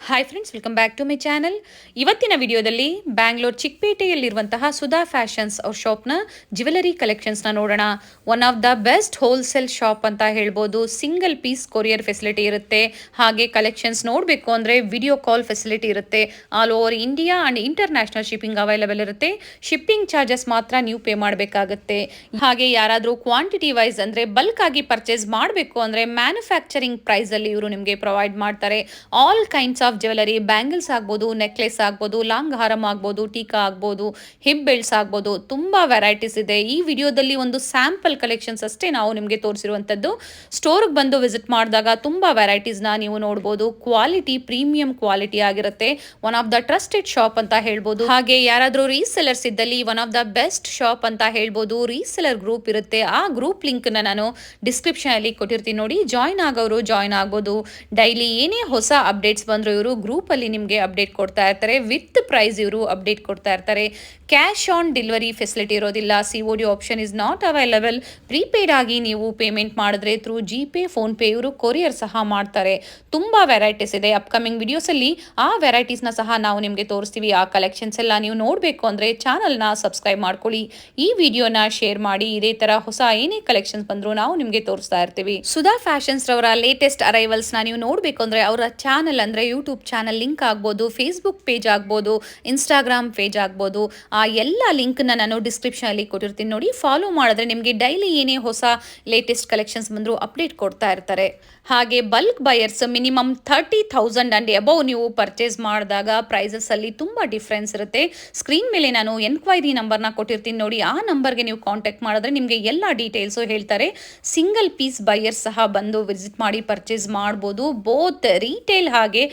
Hi friends, welcome back to my channel. ಇವತ್ತಿನ ವಿಡಿಯೋದಲ್ಲಿ Bangalore ಚಿಕ್ಕಪೇಟೆಯಲ್ಲಿರುವಂತಹ Sudha fashions ಅವ್ರ ಶಾಪ್ನ ಜ್ಯುವೆಲರಿ ಕಲೆಕ್ಷನ್ಸ್ನ ನೋಡೋಣ. One of the best wholesale shop ಅಂತ ಹೇಳ್ಬೋದು. ಸಿಂಗಲ್ ಪೀಸ್ ಕೊರಿಯರ್ ಫೆಸಿಲಿಟಿ ಇರುತ್ತೆ. ಹಾಗೆ ಕಲೆಕ್ಷನ್ಸ್ ನೋಡಬೇಕು ಅಂದರೆ ವಿಡಿಯೋ ಕಾಲ್ ಫೆಸಿಲಿಟಿ ಇರುತ್ತೆ. All over India and international shipping available ಇರುತ್ತೆ. ಶಿಪ್ಪಿಂಗ್ ಚಾರ್ಜಸ್ ಮಾತ್ರ ನೀವು ಪೇ ಮಾಡಬೇಕಾಗುತ್ತೆ. ಹಾಗೆ ಯಾರಾದರೂ ಕ್ವಾಂಟಿಟಿ ವೈಸ್ ಅಂದರೆ ಬಲ್ಕ್ ಆಗಿ ಪರ್ಚೇಸ್ ಮಾಡಬೇಕು ಅಂದರೆ ಮ್ಯಾನುಫ್ಯಾಕ್ಚರಿಂಗ್ ಪ್ರೈಸಲ್ಲಿ ಇವರು ನಿಮಗೆ ಪ್ರೊವೈಡ್ ಮಾಡ್ತಾರೆ. All kinds of jewellery, bangles ಆಗ್ಬೋದು, ನೆಕ್ಲೆಸ್ ಆಗ್ಬೋದು, ಲಾಂಗ್ ಹಾರಮ್ ಆಗ್ಬೋದು, ಟೀಕಾ ಆಗ್ಬೋದು, ಹಿಪ್ ಬೆಲ್ಟ್ಸ್ ಆಗ್ಬೋದು, ತುಂಬ ವೆರೈಟೀಸ್ ಇದೆ. ಈ ವಿಡಿಯೋದಲ್ಲಿ ಒಂದು ಸ್ಯಾಂಪಲ್ ಕಲೆಕ್ಷನ್ಸ್ ಅಷ್ಟೇ ನಾವು ನಿಮಗೆ ತೋರಿಸಿರುವಂಥದ್ದು. ಸ್ಟೋರ್ಗೆ ಬಂದು ವಿಸಿಟ್ ಮಾಡಿದಾಗ ತುಂಬ ವೆರೈಟೀಸ್ನ ನೀವು ನೋಡ್ಬೋದು. ಕ್ವಾಲಿಟಿ ಪ್ರೀಮಿಯಂ ಕ್ವಾಲಿಟಿ ಆಗಿರುತ್ತೆ. One of the trusted shop ಅಂತ ಹೇಳ್ಬೋದು. ಹಾಗೆ ಯಾರಾದರೂ ರೀಸೆಲರ್ಸ್ ಇದ್ದಲ್ಲಿ one of the best shop ಅಂತ ಹೇಳ್ಬೋದು. ರೀಸೆಲರ್ ಗ್ರೂಪ್ ಇರುತ್ತೆ. ಆ ಗ್ರೂಪ್ ಲಿಂಕ್ನ ನಾನು ಡಿಸ್ಕ್ರಿಪ್ಷನ್ ಅಲ್ಲಿ ಕೊಟ್ಟಿರ್ತೀನಿ, ನೋಡಿ. ಜಾಯ್ನ್ ಆಗೋರು ಜಾಯ್ನ್ ಆಗ್ಬೋದು. ಡೈಲಿ ಏನೇ ಹೊಸ ಅಪ್ಡೇಟ್ಸ್ ಬಂದ್ರು ಇವರು ಗ್ರೂಪ್ ಅಲ್ಲಿ ನಿಮಗೆ ಅಪ್ಡೇಟ್ ಕೊಡ್ತಾ ಇರ್ತಾರೆ. ವಿತ್ ಪ್ರೈಸ್ ಇವರು ಅಪ್ಡೇಟ್ ಕೊಡ್ತಾ ಇರ್ತಾರೆ. ಕ್ಯಾಶ್ ಆನ್ ಡೆಲಿವರಿ ಫೆಸಿಲಿಟಿ ಇರೋದಿಲ್ಲ. COD option is not available. Prepaid ಆಗಿ ನೀವು ಪೇಮೆಂಟ್ ಮಾಡಿದ್ರೆ ಥ್ರೂ GPay, ಫೋನ್ಪೇ ಇವರು ಕೊರಿಯರ್ ಸಹ ಮಾಡ್ತಾರೆ. ತುಂಬ ವೆರೈಟೀಸ್ ಇದೆ. ಅಪ್ಕಮಿಂಗ್ ವಿಡಿಯೋಸಲ್ಲಿ ಆ ವೆರೈಟೀಸ್ನ ಸಹ ನಾವು ನಿಮಗೆ ತೋರಿಸ್ತೀವಿ. ಆ ಕಲೆಕ್ಷನ್ಸ್ ಎಲ್ಲ ನೀವು ನೋಡಬೇಕು ಅಂದರೆ ಚಾನಲ್ನ ಸಬ್ಸ್ಕ್ರೈಬ್ ಮಾಡ್ಕೊಳ್ಳಿ. ಈ ವಿಡಿಯೋನ ಶೇರ್ ಮಾಡಿ. ಇದೇ ಥರ ಹೊಸ ಏನೇ ಕಲೆಕ್ಷನ್ಸ್ ಬಂದರೂ ನಾವು ನಿಮಗೆ ತೋರಿಸ್ತಾ ಇರ್ತೀವಿ. ಸುಧಾ ಫ್ಯಾಷನ್ಸ್ ರವರ ಲೇಟೆಸ್ಟ್ ಅರೈವಲ್ಸ್ನ ನೀವು ನೋಡಬೇಕು ಅಂದರೆ ಅವರ ಚಾನಲ್ ಅಂದರೆ ಯೂಟ್ಯೂಬ್ ಚಾನಲ್ ಲಿಂಕ್ ಆಗ್ಬೋದು, ಫೇಸ್ಬುಕ್ ಪೇಜ್ ಆಗ್ಬೋದು, ಇನ್ಸ್ಟಾಗ್ರಾಮ್ ಪೇಜ್ ಆಗ್ಬೋದು. ಆ ಎಲ್ಲ ಲಿಂಕ್ನ ನಾನು ಡಿಸ್ಕ್ರಿಪ್ಷನಲ್ಲಿ ಕೊಟ್ಟಿರ್ತೀನಿ, ನೋಡಿ. ಫಾಲೋ ಮಾಡಿದ್ರೆ ನಿಮಗೆ ಡೈಲಿ ಏನೇ ಹೊಸ ಲೇಟೆಸ್ಟ್ ಕಲೆಕ್ಷನ್ಸ್ ಬಂದರೂ ಅಪ್ಡೇಟ್ ಕೊಡ್ತಾ ಇರ್ತಾರೆ. ಹಾಗೆ bulk buyers minimum 30,000 and above ನೀವು ಪರ್ಚೇಸ್ ಮಾಡಿದಾಗ ಪ್ರೈಸಸ್ಸಲ್ಲಿ ತುಂಬ ಡಿಫ್ರೆನ್ಸ್ ಇರುತ್ತೆ. ಸ್ಕ್ರೀನ್ ಮೇಲೆ ನಾನು ಎನ್ಕ್ವೈರಿ ನಂಬರ್ನ ಕೊಟ್ಟಿರ್ತೀನಿ, ನೋಡಿ. ಆ ನಂಬರ್ಗೆ ನೀವು ಕಾಂಟ್ಯಾಕ್ಟ್ ಮಾಡಿದ್ರೆ ನಿಮಗೆ ಎಲ್ಲ ಡೀಟೇಲ್ಸು ಹೇಳ್ತಾರೆ. ಸಿಂಗಲ್ ಪೀಸ್ ಬಯರ್ಸ್ ಸಹ ಬಂದು ವಿಸಿಟ್ ಮಾಡಿ ಪರ್ಚೇಸ್ ಮಾಡ್ಬೋದು. ಬೋತ್ ರೀಟೇಲ್ ಹಾಗೆ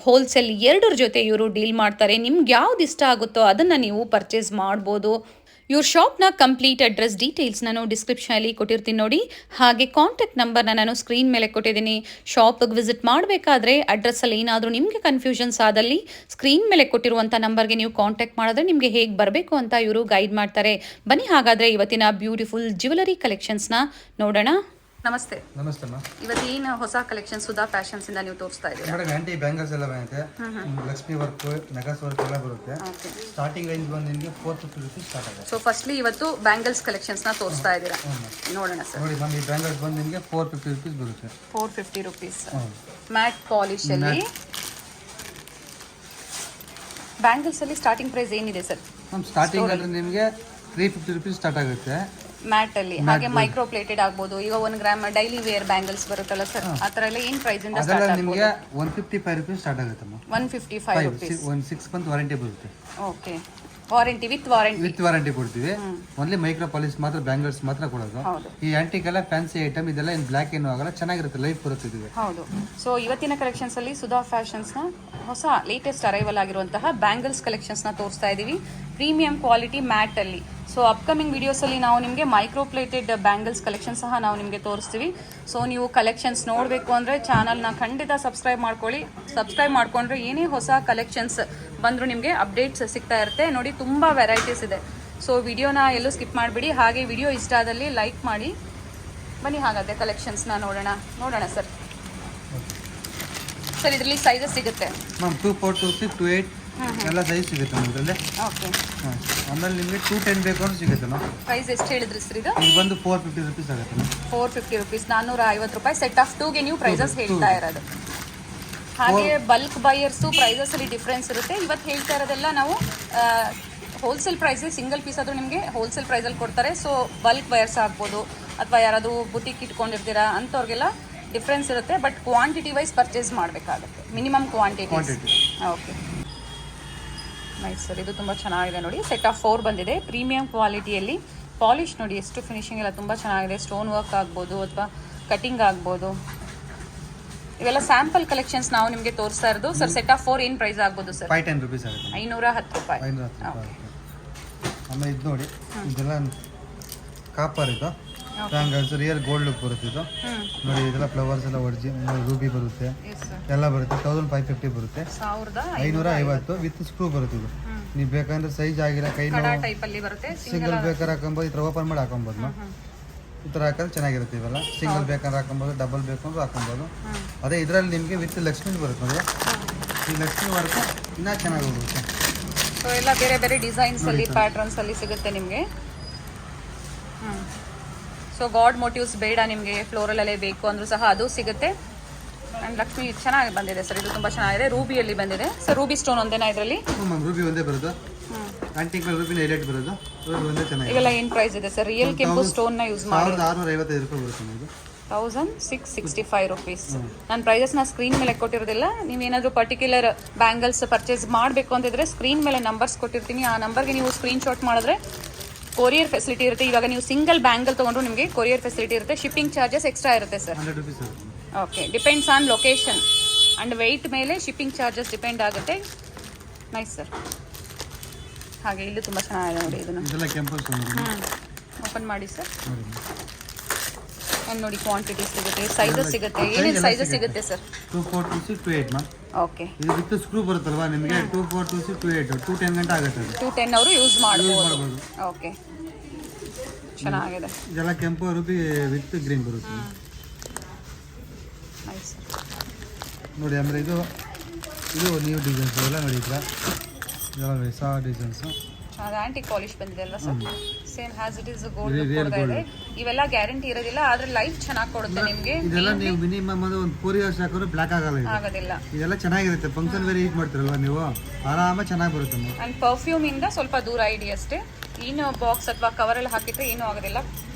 ಹೋಲ್ಸೇಲ್ ಎರಡರ ಜೊತೆ ಇವರು ಡೀಲ್ ಮಾಡ್ತಾರೆ. ನಿಮ್ಗೆ ಯಾವ್ದು ಇಷ್ಟ ಆಗುತ್ತೋ ಅದನ್ನು ನೀವು ಪರ್ಚೇಸ್ ಮಾಡ್ಬೋದು. ಇವ್ರ ಶಾಪ್ನ ಕಂಪ್ಲೀಟ್ ಅಡ್ರೆಸ್ ಡೀಟೇಲ್ಸ್ ನಾನು ಡಿಸ್ಕ್ರಿಪ್ಷನಲ್ಲಿ ಕೊಟ್ಟಿರ್ತೀನಿ, ನೋಡಿ. ಹಾಗೆ ಕಾಂಟ್ಯಾಕ್ಟ್ ನಂಬರ್ನ ನಾನು ಸ್ಕ್ರೀನ್ ಮೇಲೆ ಕೊಟ್ಟಿದ್ದೀನಿ. ಶಾಪಿಗೆ ವಿಸಿಟ್ ಮಾಡಬೇಕಾದ್ರೆ ಅಡ್ರೆಸ್ಸಲ್ಲಿ ಏನಾದರೂ ನಿಮಗೆ ಕನ್ಫ್ಯೂಷನ್ಸ್ ಆದಲ್ಲಿ ಸ್ಕ್ರೀನ್ ಮೇಲೆ ಕೊಟ್ಟಿರುವಂಥ ನಂಬರ್ಗೆ ನೀವು ಕಾಂಟ್ಯಾಕ್ಟ್ ಮಾಡಿದ್ರೆ ನಿಮಗೆ ಹೇಗೆ ಬರಬೇಕು ಅಂತ ಇವರು ಗೈಡ್ ಮಾಡ್ತಾರೆ. ಬನ್ನಿ ಹಾಗಾದರೆ ಇವತ್ತಿನ ಬ್ಯೂಟಿಫುಲ್ ಜ್ಯುವೆಲರಿ ಕಲೆಕ್ಷನ್ಸ್ನ ನೋಡೋಣ. ನಮಸ್ತೆ. ನಮಸ್ತೆ ಅಮ್ಮ. ಇವತ್ತು ಏನು ಹೊಸ ಕಲೆಕ್ಷನ್ ಸುಧಾ ಫ್ಯಾಷನ್ಸ್ ಇಂದ ನೀವು ತೋರಿಸ್ತಾ ಇದ್ದೀರಾ? ಮೇಡಮ್, ಆಂಟಿ ಬ್ಯಾಂಗಲ್ಸ್ ಎಲ್ಲ ಬರುತ್ತೆ. ಲಕ್ಷ್ಮಿ ವರ್ಕ್, ನಗಾಸ್ ವರ್ಕ್ ಎಲ್ಲ ಬರುತ್ತೆ. ಸ್ಟಾರ್ಟಿಂಗ್ ರೇಂಜ್ ಬಂದು ನಿಮಗೆ 450 ರೂಪೀಸ್ ಸ್ಟಾರ್ಟ್ ಆಗುತ್ತೆ. ಸೊ ಫಸ್ಟ್ಲಿ ಇವತ್ತು ಬ್ಯಾಂಗಲ್ಸ್ ಕಲೆಕ್ಷನ್ಸ್ ನ ತೋರಿಸ್ತಾ ಇದ್ದೀರಾ, ನೋಡೋಣ ಸರ್. ನೋಡಿ ಮ್ಯಾಮ್, ಈ ಬ್ಯಾಂಗಲ್ಸ್ ಬಂದು ನಿಮಗೆ 450 ರೂಪೀಸ್ ಬರುತ್ತೆ. 450 ರೂಪೀಸ್ ಮ್ಯಾಟ್ ಪಾಲಿಶ್ ಅಲ್ಲಿ. ಬ್ಯಾಂಗಲ್ಸ್ ಅಲ್ಲಿ ಸ್ಟಾರ್ಟಿಂಗ್ ಪ್ರೈಸ್ ಏನಿದೆ ಸರ್? ಮ್ಯಾಮ್, ಸ್ಟಾರ್ಟಿಂಗ್ ಅಂದ್ರೆ ನಿಮಗೆ 350 ರೂಪೀಸ್ ಸ್ಟಾರ್ಟ್ ಆಗುತ್ತೆ ಮ್ಯಾಟ್ ಅಲ್ಲಿ. ಹಾಗೆ ಮೈಕ್ರೋ ಪ್ಲೇಟೆಡ್ ಆಗ್ಬೋದು. ಈಗ 1 ಗ್ರಾಮ್ ಡೈಲಿ ವೇರ್ ಬ್ಯಾಂಗಲ್ಸ್ ಬರುತ್ತಲ್ಲ ಸರ್, ಆ ತರ ಎಲ್ಲ ಏನ್ ಪ್ರೈಸ್ ಇಂದ ಸ್ಟಾರ್ಟ್ ಆಗುತ್ತೆ? ನಿಮಗೆ 155 ರೂಪೀಸ್ ಸ್ಟಾರ್ಟ್ ಆಗುತ್ತೆ ಅಮ್ಮ. 155 ರೂಪೀಸ್. 6 ಮಂತ್ ವಾರಂಟಿ ಬರುತ್ತೆ. ಓಕೆ, ವಾರಂಟಿ ವಿತ್ ವಾರಂಟಿ ಕೊಡ್ತೀವಿ. ಓನ್ಲಿ ಮೈಕ್ರೋ ಪಾಲಿಶ್ ಮಾತ್ರ, ಬ್ಯಾಂಗಲ್ಸ್ ಮಾತ್ರ ಕೊಡೋದು. ಈ ಆಂಟಿಗೆಲ್ಲ ಫ್ಯಾನ್ಸಿ ಐಟಮ್ ಇದೆಲ್ಲ ಏನು ಬ್ಲ್ಯಾಕ್ ಏನು ಆಗಲ್ಲ, ಚೆನ್ನಾಗಿರುತ್ತೆ, ಲೈಫ್ ಬರುತ್ತೆ ಇದು. ಹೌದು. ಸೊ ಇವತ್ತಿನ ಕಲೆಕ್ಷನ್ಸ್ ಅಲ್ಲಿ ಸುಧಾ ಫ್ಯಾಷನ್ಸ್ ನ ಹೊಸ ಲೇಟೆಸ್ಟ್ ಅರೈವಲ್ ಆಗಿರುವಂತಹ ಬ್ಯಾಂಗಲ್ಸ್ ಕಲೆಕ್ಷನ್ಸ್ ನ ತೋರಿಸ್ತಾ ಇದೀವಿ. ಪ್ರೀಮಿಯಂ ಕ್ವಾಲಿಟಿ ಮ್ಯಾಟ್ ಅಲ್ಲಿ. ಸೊ ಅಪ್ಕಮಿಂಗ್ ವಿಡಿಯೋಸ್ ಅಲ್ಲಿ ನಾವು ನಿಮಗೆ ಮೈಕ್ರೋ ಪ್ಲೇಟೆಡ್ ಬ್ಯಾಂಗಲ್ಸ್ ಕಲೆಕ್ಷನ್ ಸಹ ನಾವು ನಿಮಗೆ ತೋರಿಸ್ತೀವಿ. ಸೊ ನೀವು ಕಲೆಕ್ಷನ್ಸ್ ನೋಡಬೇಕು ಅಂದರೆ ಚಾನಲ್ನ ಖಂಡಿತ ಸಬ್ಸ್ಕ್ರೈಬ್ ಮಾಡ್ಕೊಳ್ಳಿ. ಸಬ್ಸ್ಕ್ರೈಬ್ ಮಾಡ್ಕೊಂಡ್ರೆ ಏನೇ ಹೊಸ ಕಲೆಕ್ಷನ್ಸ್ ಬಂದರೂ ನಿಮಗೆ ಅಪ್ಡೇಟ್ಸ್ ಸಿಗ್ತಾ ಇರುತ್ತೆ, ನೋಡಿ. ತುಂಬ ವೆರೈಟೀಸ್ ಇದೆ. ಸೊ ವಿಡಿಯೋನ ಎಲ್ಲೂ ಸ್ಕಿಪ್ ಮಾಡಿಬಿಡಿ. ಹಾಗೆ ವಿಡಿಯೋ ಇಷ್ಟ ಆದಲ್ಲಿ ಲೈಕ್ ಮಾಡಿ. ಬನ್ನಿ ಹಾಗಾದರೆ ಕಲೆಕ್ಷನ್ಸ್ನ ನೋಡೋಣ ಸರ್. ಸರ್ ಇದರಲ್ಲಿ ಸೈಜಸ್ ಸಿಗುತ್ತೆ ಮ್ಯಾಮ್. 24, 26, 28 ಎಲ್ಲ ಸೈಜ್ ಸಿಗುತ್ತೆ ಇದರಲ್ಲಿ. ಓಕೆ. ಆಮೇಲೆ ನಿಮಗೆ 210 ಬೇಕು ಅಂತ ಸಿಗುತ್ತೆ ಮ್ಯಾಮ್. ಪ್ರೈಸ್ ಎಷ್ಟು ಹೇಳಿದ್ರಿ ಸರ್ ಇದು? ಇದು ಬಂದು 450 ರೂಪೀಸ್ ಆಗುತ್ತೆ ಮ್ಯಾಮ್. 450 ರೂಪೀಸ್, 450 ರೂಪಾಯಿ. ಸೆಟ್ ಆಫ್ 2ಗೆ ನೀವು ಪ್ರೈಸಸ್ ಹೇಳ್ತಾ ಇರೋದು. ಹಾಗೆ ಬಲ್ಕ್ ಬೈಯರ್ಸು ಪ್ರೈಸಸ್ ಅಲ್ಲಿ ಡಿಫ್ರೆನ್ಸ್ ಇರುತ್ತೆ. ಇವತ್ತು ಹೇಳ್ತಾ ಇರೋದೆಲ್ಲ ನಾವು ಹೋಲ್ಸೇಲ್ ಪ್ರೈಸ್. ಸಿಂಗಲ್ ಪೀಸ್ ಆದರೂ ನಿಮಗೆ ಹೋಲ್ಸೇಲ್ ಪ್ರೈಸಲ್ಲಿ ಕೊಡ್ತಾರೆ. ಸೊ ಬಲ್ಕ್ ಬೈಯರ್ಸ್ ಆಗ್ಬೋದು, ಅಥವಾ ಯಾರಾದರೂ ಬುಟಿಕ್ ಇಟ್ಕೊಂಡಿರ್ತೀರಾ ಅಂಥವ್ರಿಗೆಲ್ಲ ಡಿಫ್ರೆನ್ಸ್ ಇರುತ್ತೆ. ಬಟ್ ಕ್ವಾಂಟಿಟಿ ವೈಸ್ ಪರ್ಚೇಸ್ ಮಾಡಬೇಕಾಗುತ್ತೆ, minimum quantity. Okay, nice sir. ಇದು ತುಂಬ ಚೆನ್ನಾಗಿದೆ ನೋಡಿ. ಸೆಟ್ ಆಫ್ 4 ಬಂದಿದೆ. ಪ್ರೀಮಿಯಂ ಕ್ವಾಲಿಟಿಯಲ್ಲಿ. ಪಾಲಿಶ್ ನೋಡಿ ಎಷ್ಟು ಫಿನಿಶಿಂಗ್ ಎಲ್ಲ ತುಂಬ ಚೆನ್ನಾಗಿದೆ. ಸ್ಟೋನ್ ವರ್ಕ್ ಆಗ್ಬೋದು ಅಥವಾ ಕಟಿಂಗ್ ಆಗ್ಬೋದು. ಇವೆಲ್ಲ ಸ್ಯಾಂಪಲ್ ಕಲೆಕ್ಷನ್ಸ್ ನಾವು ನಿಮಗೆ ತೋರಿಸ್ತಾ ಇರೋದು. ಸರ್ ಸೆಟ್ ಆಫ್ 4 ಏನು ಪ್ರೈಸ್ ಆಗ್ಬೋದು ಸರ್? 510 ರೂಪೀಸ್ ಆಗುತ್ತೆ. 510 ರೂಪಾಯಿ. 510 ರೂಪಾಯಿ. ಆಮೇಲೆ ಇದು ನೋಡಿ, ಇದೆಲ್ಲ ಕಾಪರ್, ಇದು ಬ್ಯಾಂಗಲ್ಸ್ ರಿಯಲ್ ಗೋಲ್ಡ್ ಲುಕ್ ಬರುತ್ತೆ ಇದು. ನೋಡಿ, ಇದೆಲ್ಲ ಫ್ಲವರ್ಸ್ ಎಲ್ಲ ರೂಬಿ ಬರುತ್ತೆ, ಎಲ್ಲ ಬರುತ್ತೆ. 1550 ಬರುತ್ತೆ. 550 ವಿತ್ ಸ್ಕ್ರೂ ಬರುತ್ತೆ ಇದು. ನೀವು ಬೇಕಂದ್ರೆ ಸೈಜ್ ಆಗಿಲ್ಲ, ಕೈ ಸಿಂಗಲ್ ಬೇಕಾದ್ರೆ ಹಾಕೊಬೋದು, ಈ ಥರ ಓಪನ್ ಮಾಡಿ ಹಾಕೊಬೋದು. ಈ ಥರ ಹಾಕಿದ್ರೆ ಚೆನ್ನಾಗಿರುತ್ತೆ. ಇವೆಲ್ಲ ಸಿಂಗಲ್ ಬೇಕಂದ್ರೆ ಹಾಕೊಬೋದು, ಡಬಲ್ ಬೇಕಂದ್ರೆ ಹಾಕೊಬೋದು. ಅದೇ ಇದರಲ್ಲಿ ನಿಮಗೆ ವಿತ್ ಲಕ್ಷ್ಮಿ ಬರುತ್ತೆ ನೋಡಿ. ಈ ಲಕ್ಷ್ಮಿ ವರ್ಕ್ ಇನ್ನೂ ಚೆನ್ನಾಗಿ ಹೋಗುತ್ತೆ. ಸೊ ಎಲ್ಲ ಬೇರೆ ಬೇರೆ ಡಿಸೈನ್ಸಲ್ಲಿ ಪ್ಯಾಟ್ರನ್ಸಲ್ಲಿ ಸಿಗುತ್ತೆ ನಿಮಗೆ. ಸೊ ಗಾಡ್ ಮೋಟಿವ್ಸ್ ಬೇಡ ನಿಮಗೆ, ಫ್ಲೋರಲಲ್ಲೇ ಬೇಕು ಅಂದರೂ ಸಹ ಅದು ಸಿಗುತ್ತೆ. ಆ್ಯಂಡ್ ಲಕ್ಷ್ಮಿ ಚೆನ್ನಾಗಿ ಬಂದಿದೆ ಸರ್, ಇದು ತುಂಬ ಚೆನ್ನಾಗಿದೆ. ರೂಬಿಯಲ್ಲಿ ಬಂದಿದೆ ಸರ್. ರೂಬಿ ಸ್ಟೋನ್ ಒಂದೇನಾ ಇದರಲ್ಲಿ? ಹ್ಞೂ ಮ್ಯಾಮ್, ರೂಬಿ ಒಂದೇ ಬರೋದು. ಆಂಟಿಕ್ ಮೇಲೆ ರೂಬಿನ ಹೈಲೈಟ್ ಬರೋದು. ರೂಬಿ ಒಂದೇ ಚೆನ್ನಾಗಿದೆ. ಇವೆಲ್ಲ ಏನು ಪ್ರೈಸ್ ಇದೆ ಸರ್? ರಿಯಲ್ ಕೆಂಪು ಸ್ಟೋನ್ನ ಯೂಸ್ ಮಾಡಿ 1655 ರೂಪಾಯಿ ಬರುತ್ತೆ ಇದು. 1665 ರುಪೀಸ್. ನಾನು ಪ್ರೈಸಸ್ನ ಸ್ಕ್ರೀನ್ ಮೇಲೆ ಕೊಟ್ಟಿರೋದಿಲ್ಲ. ನೀವೇನಾದರೂ ಪರ್ಟಿಕ್ಯುಲರ್ ಬ್ಯಾಂಗಲ್ಸ್ ಪರ್ಚೇಸ್ ಮಾಡಬೇಕು ಅಂತಿದ್ರೆ ಸ್ಕ್ರೀನ್ ಮೇಲೆ ನಂಬರ್ಸ್ ಕೊಟ್ಟಿರ್ತೀನಿ. ಆ ನಂಬರ್ಗೆ ನೀವು ಸ್ಕ್ರೀನ್ಶಾಟ್ ಮಾಡಿದ್ರೆ ಕೊರಿಯರ್ ಫೆಸಿಲಿಟಿ ಇರುತ್ತೆ. ಇವಾಗ ನೀವು ಸಿಂಗಲ್ ಬ್ಯಾಂಗಲ್ ತೊಗೊಂಡ್ರು ನಿಮಗೆ ಕೊರಿಯರ್ ಫೆಸಿಲಿಟಿ ಇರುತ್ತೆ. ಶಿಪ್ಪಿಂಗ್ ಚಾರ್ಜಸ್ ಎಕ್ಸ್ಟ್ರಾ ಇರುತ್ತೆ ಸರ್. 100 ರೂಪೀಸ್ ಇರುತ್ತೆ. Okay, depends on location and weight ಮೇಲೆ ಶಿಪ್ಪಿಂಗ್ ಚಾರ್ಜಸ್ ಡಿಪೆಂಡ್ ಆಗುತ್ತೆ. Nice sir. ಹಾಗೆ ಇಲ್ಲಿ ತುಂಬ ಚೆನ್ನಾಗಿದೆ ನೋಡಿ. ಇದೆಲ್ಲ ಕೆಂಪು ಸ್ಟೋನ್. ಓಪನ್ ಮಾಡಿ ಸರ್. ಆ್ಯಂಡ್ ನೋಡಿ ಕ್ವಾಂಟಿಟಿ ಸಿಗುತ್ತೆ, ಸೈಜಸ್ ಸಿಗುತ್ತೆ. ಏನೇನು ಸೈಜಸ್ ಸಿಗುತ್ತೆ ಸರ್? 2426 28 ಮ್ಯಾಮ್. ಓಕೆ, ಇದು ವಿತ್ ಸ್ಕ್ರೂ ಬರುತ್ತಲ್ವಾ ನಿಮಗೆ? 2426 28 210 ಗಂಟೆ ಆಗುತ್ತೆ ಅದು. 210 ಅವರು ಯೂಸ್ ಮಾಡ್ಬೋದು. ಓಕೆ, ಚೆನ್ನಾಗಿದೆ. ಇದೆಲ್ಲ ಕೆಂಪು ರೂಬಿ ವಿತ್ ಗ್ರೀನ್ ಬರುತ್ತೆ ನೋಡಿ. ಆಮೇಲೆ ಇದು ನ್ಯೂ ಡಿಸೈನ್ಸ್ ಎಲ್ಲ ನೋಡಿ. ಇದೆಲ್ಲ ಹೊಸ ಡಿಸೈನ್ಸು. ಅದು ಆಂಟಿಕ್ ಪಾಲಿಶ್ ಬಂದಿದೆ ಅಲ್ಲ sir? Same has it is gold ಕೊಡ್ತಾ ಇದೆ. ಇವೆಲ್ಲ ಗ್ಯಾರಂಟಿ ಇರೋದಿಲ್ಲ, ಆದ್ರೆ ಲೈಫ್ ಚೆನ್ನಾಗಿ ಕೊಡುತ್ತೆ ನಿಮಗೆ. ಇದೆಲ್ಲ ನೀವು ಮಿನಿಮಮ್ ಒಂದು 4 ಇಯರ್ಸ್ ಹಾಕಿದ್ರು ಬ್ಲ್ಯಾಕ್ ಆಗಲ್ಲ. ಆಗೋದಿಲ್ಲ. ಇದೆಲ್ಲ ಚೆನ್ನಾಗಿರುತ್ತೆ. ಫಂಕ್ಷನ್ ವೇರ್ ಯೂಸ್ ಮಾಡ್ತಿರಲ್ವಾ ನೀವು, ಆರಾಮಾಗಿ ಚೆನ್ನಾಗಿ ಬರುತ್ತೆ. ಆ್ಯಂಡ್ ಪರ್ಫ್ಯೂಮ್ ಇಂದ ಸ್ವಲ್ಪ ದೂರ ಇಡಿ ಅಷ್ಟೇ. ಏನು ಬಾಕ್ಸ್ ಅಥವಾ ಕವರಲ್ಲಿ ಹಾಕಿದ್ರೆ ಏನೂ ಆಗೋದಿಲ್ಲ.